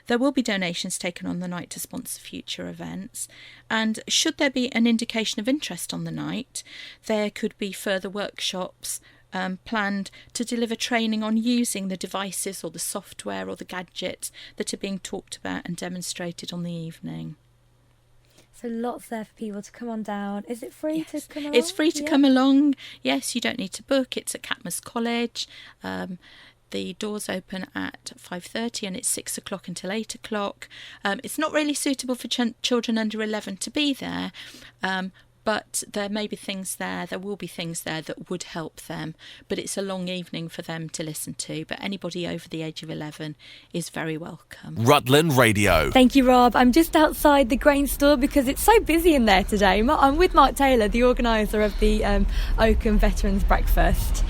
There will be donations taken on the night to sponsor future events, and should there be an indication of interest on the night, there could be further workshops planned to deliver training on using the devices or the software or the gadgets that are being talked about and demonstrated on the evening. So lots there for people to come on down. Is it free to come along? It's free to come along. Yes, you don't need to book. It's at Catmus College. The doors open at 5:30 and it's 6 o'clock until 8 o'clock. It's not really suitable for children under 11 to be there, but there may be things there, there will be things there that would help them. But it's a long evening for them to listen to. But anybody over the age of 11 is very welcome. Rutland Radio. Thank you, Rob. I'm just outside the grain store because it's so busy in there today. I'm with Mark Taylor, the organiser of the Oakham Veterans Breakfast.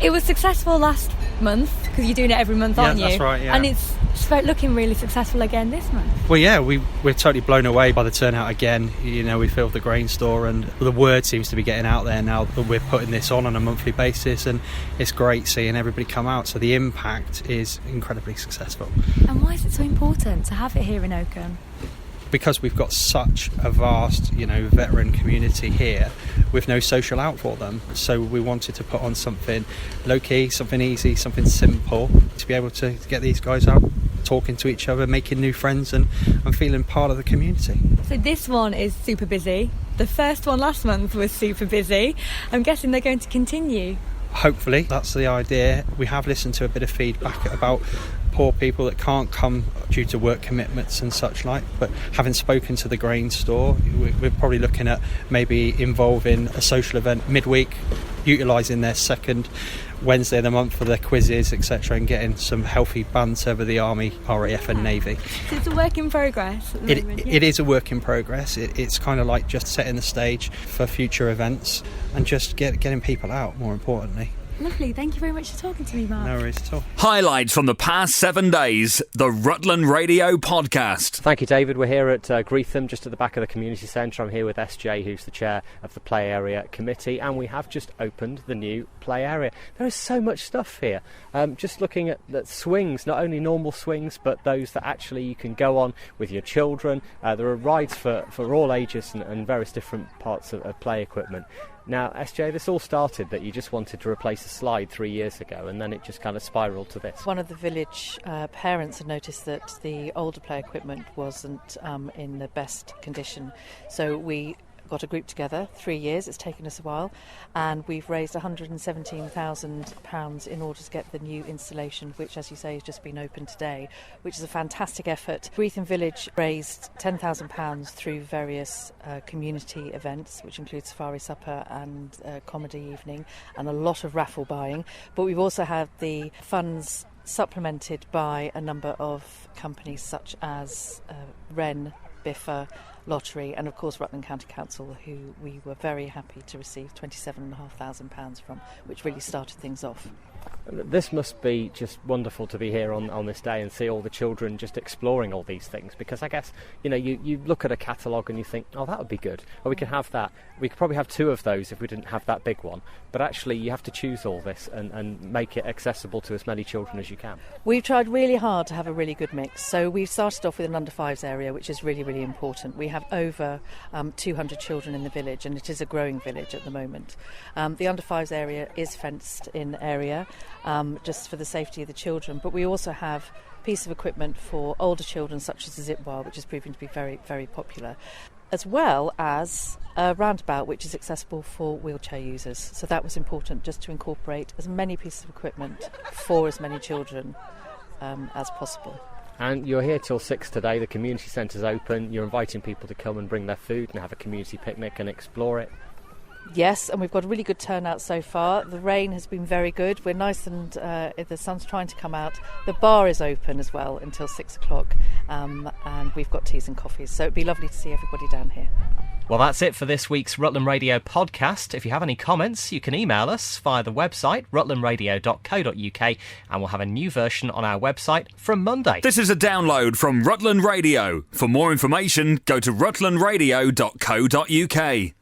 It was successful last month because you're doing it every month, aren't you? Yeah, that's right, yeah. And it's looking really successful again this month. Well, yeah, we're totally blown away by the turnout again. You know, we filled the grain store and the word seems to be getting out there now that we're putting this on a monthly basis, and it's great seeing everybody come out. So the impact is incredibly successful. And why is it so important to have it here in Oakham? Because we've got such a vast, veteran community here with no social out for them. So we wanted to put on something low-key, something easy, something simple to be able to get these guys out, talking to each other, making new friends and feeling part of the community. So this one is super busy. The first one last month was super busy. I'm guessing they're going to continue. Hopefully, that's the idea. We have listened to a bit of feedback about poor people that can't come due to work commitments and such like, but having spoken to the grain store, we're probably looking at maybe involving a social event midweek, utilising their second Wednesday of the month for their quizzes, etc., and getting some healthy banter with the Army, RAF and Navy. So it's a work in progress at the moment, yeah? It is a work in progress. It's kind of like just setting the stage for future events and just getting people out, more importantly. Lovely. Thank you very much for talking to me, Mark. No worries at all. Highlights from the past 7 days, the Rutland Radio Podcast. Thank you, David. We're here at Greetham, just at the back of the community centre. I'm here with SJ, who's the chair of the Play Area Committee, and we have just opened the new play area. There is so much stuff here. Just looking at the swings, not only normal swings, but those that actually you can go on with your children. There are rides for all ages and various different parts of play equipment. Now, SJ, this all started that you just wanted to replace a slide 3 years ago, and then it just kind of spiralled to this. One of the village parents had noticed that the older play equipment wasn't in the best condition, so we got a group together. 3 years, it's taken us a while, and we've raised £117,000 in order to get the new installation, which, as you say, has just been opened today, which is a fantastic effort. Greetham Village raised £10,000 through various community events, which include safari supper and comedy evening, and a lot of raffle buying. But we've also had the funds supplemented by a number of companies such as Wren, Biffa, Lottery, and of course Rutland County Council, who we were very happy to receive £27,500 from, which really started things off. This must be just wonderful to be here on this day and see all the children just exploring all these things, because I guess, you look at a catalogue and you think, oh, that would be good, or we could have that. We could probably have 2 of those if we didn't have that big one. But actually you have to choose all this and make it accessible to as many children as you can. We've tried really hard to have a really good mix. So we've started off with an under-5s area, which is really, really important. We have over 200 children in the village, and it is a growing village at the moment. The under-5s area is fenced-in area, just for the safety of the children, but we also have a piece of equipment for older children such as the zip wire, which is proving to be very, very popular, as well as a roundabout which is accessible for wheelchair users. So that was important, just to incorporate as many pieces of equipment for as many children as possible. And you're here till 6 today. The community centre's open. You're inviting people to come and bring their food and have a community picnic and explore it. Yes, and we've got a really good turnout so far. The rain has been very good. We're nice and the sun's trying to come out. The bar is open as well until 6 o'clock, and we've got teas and coffees. So it'd be lovely to see everybody down here. Well, that's it for this week's Rutland Radio podcast. If you have any comments, you can email us via the website, rutlandradio.co.uk, and we'll have a new version on our website from Monday. This is a download from Rutland Radio. For more information, go to rutlandradio.co.uk.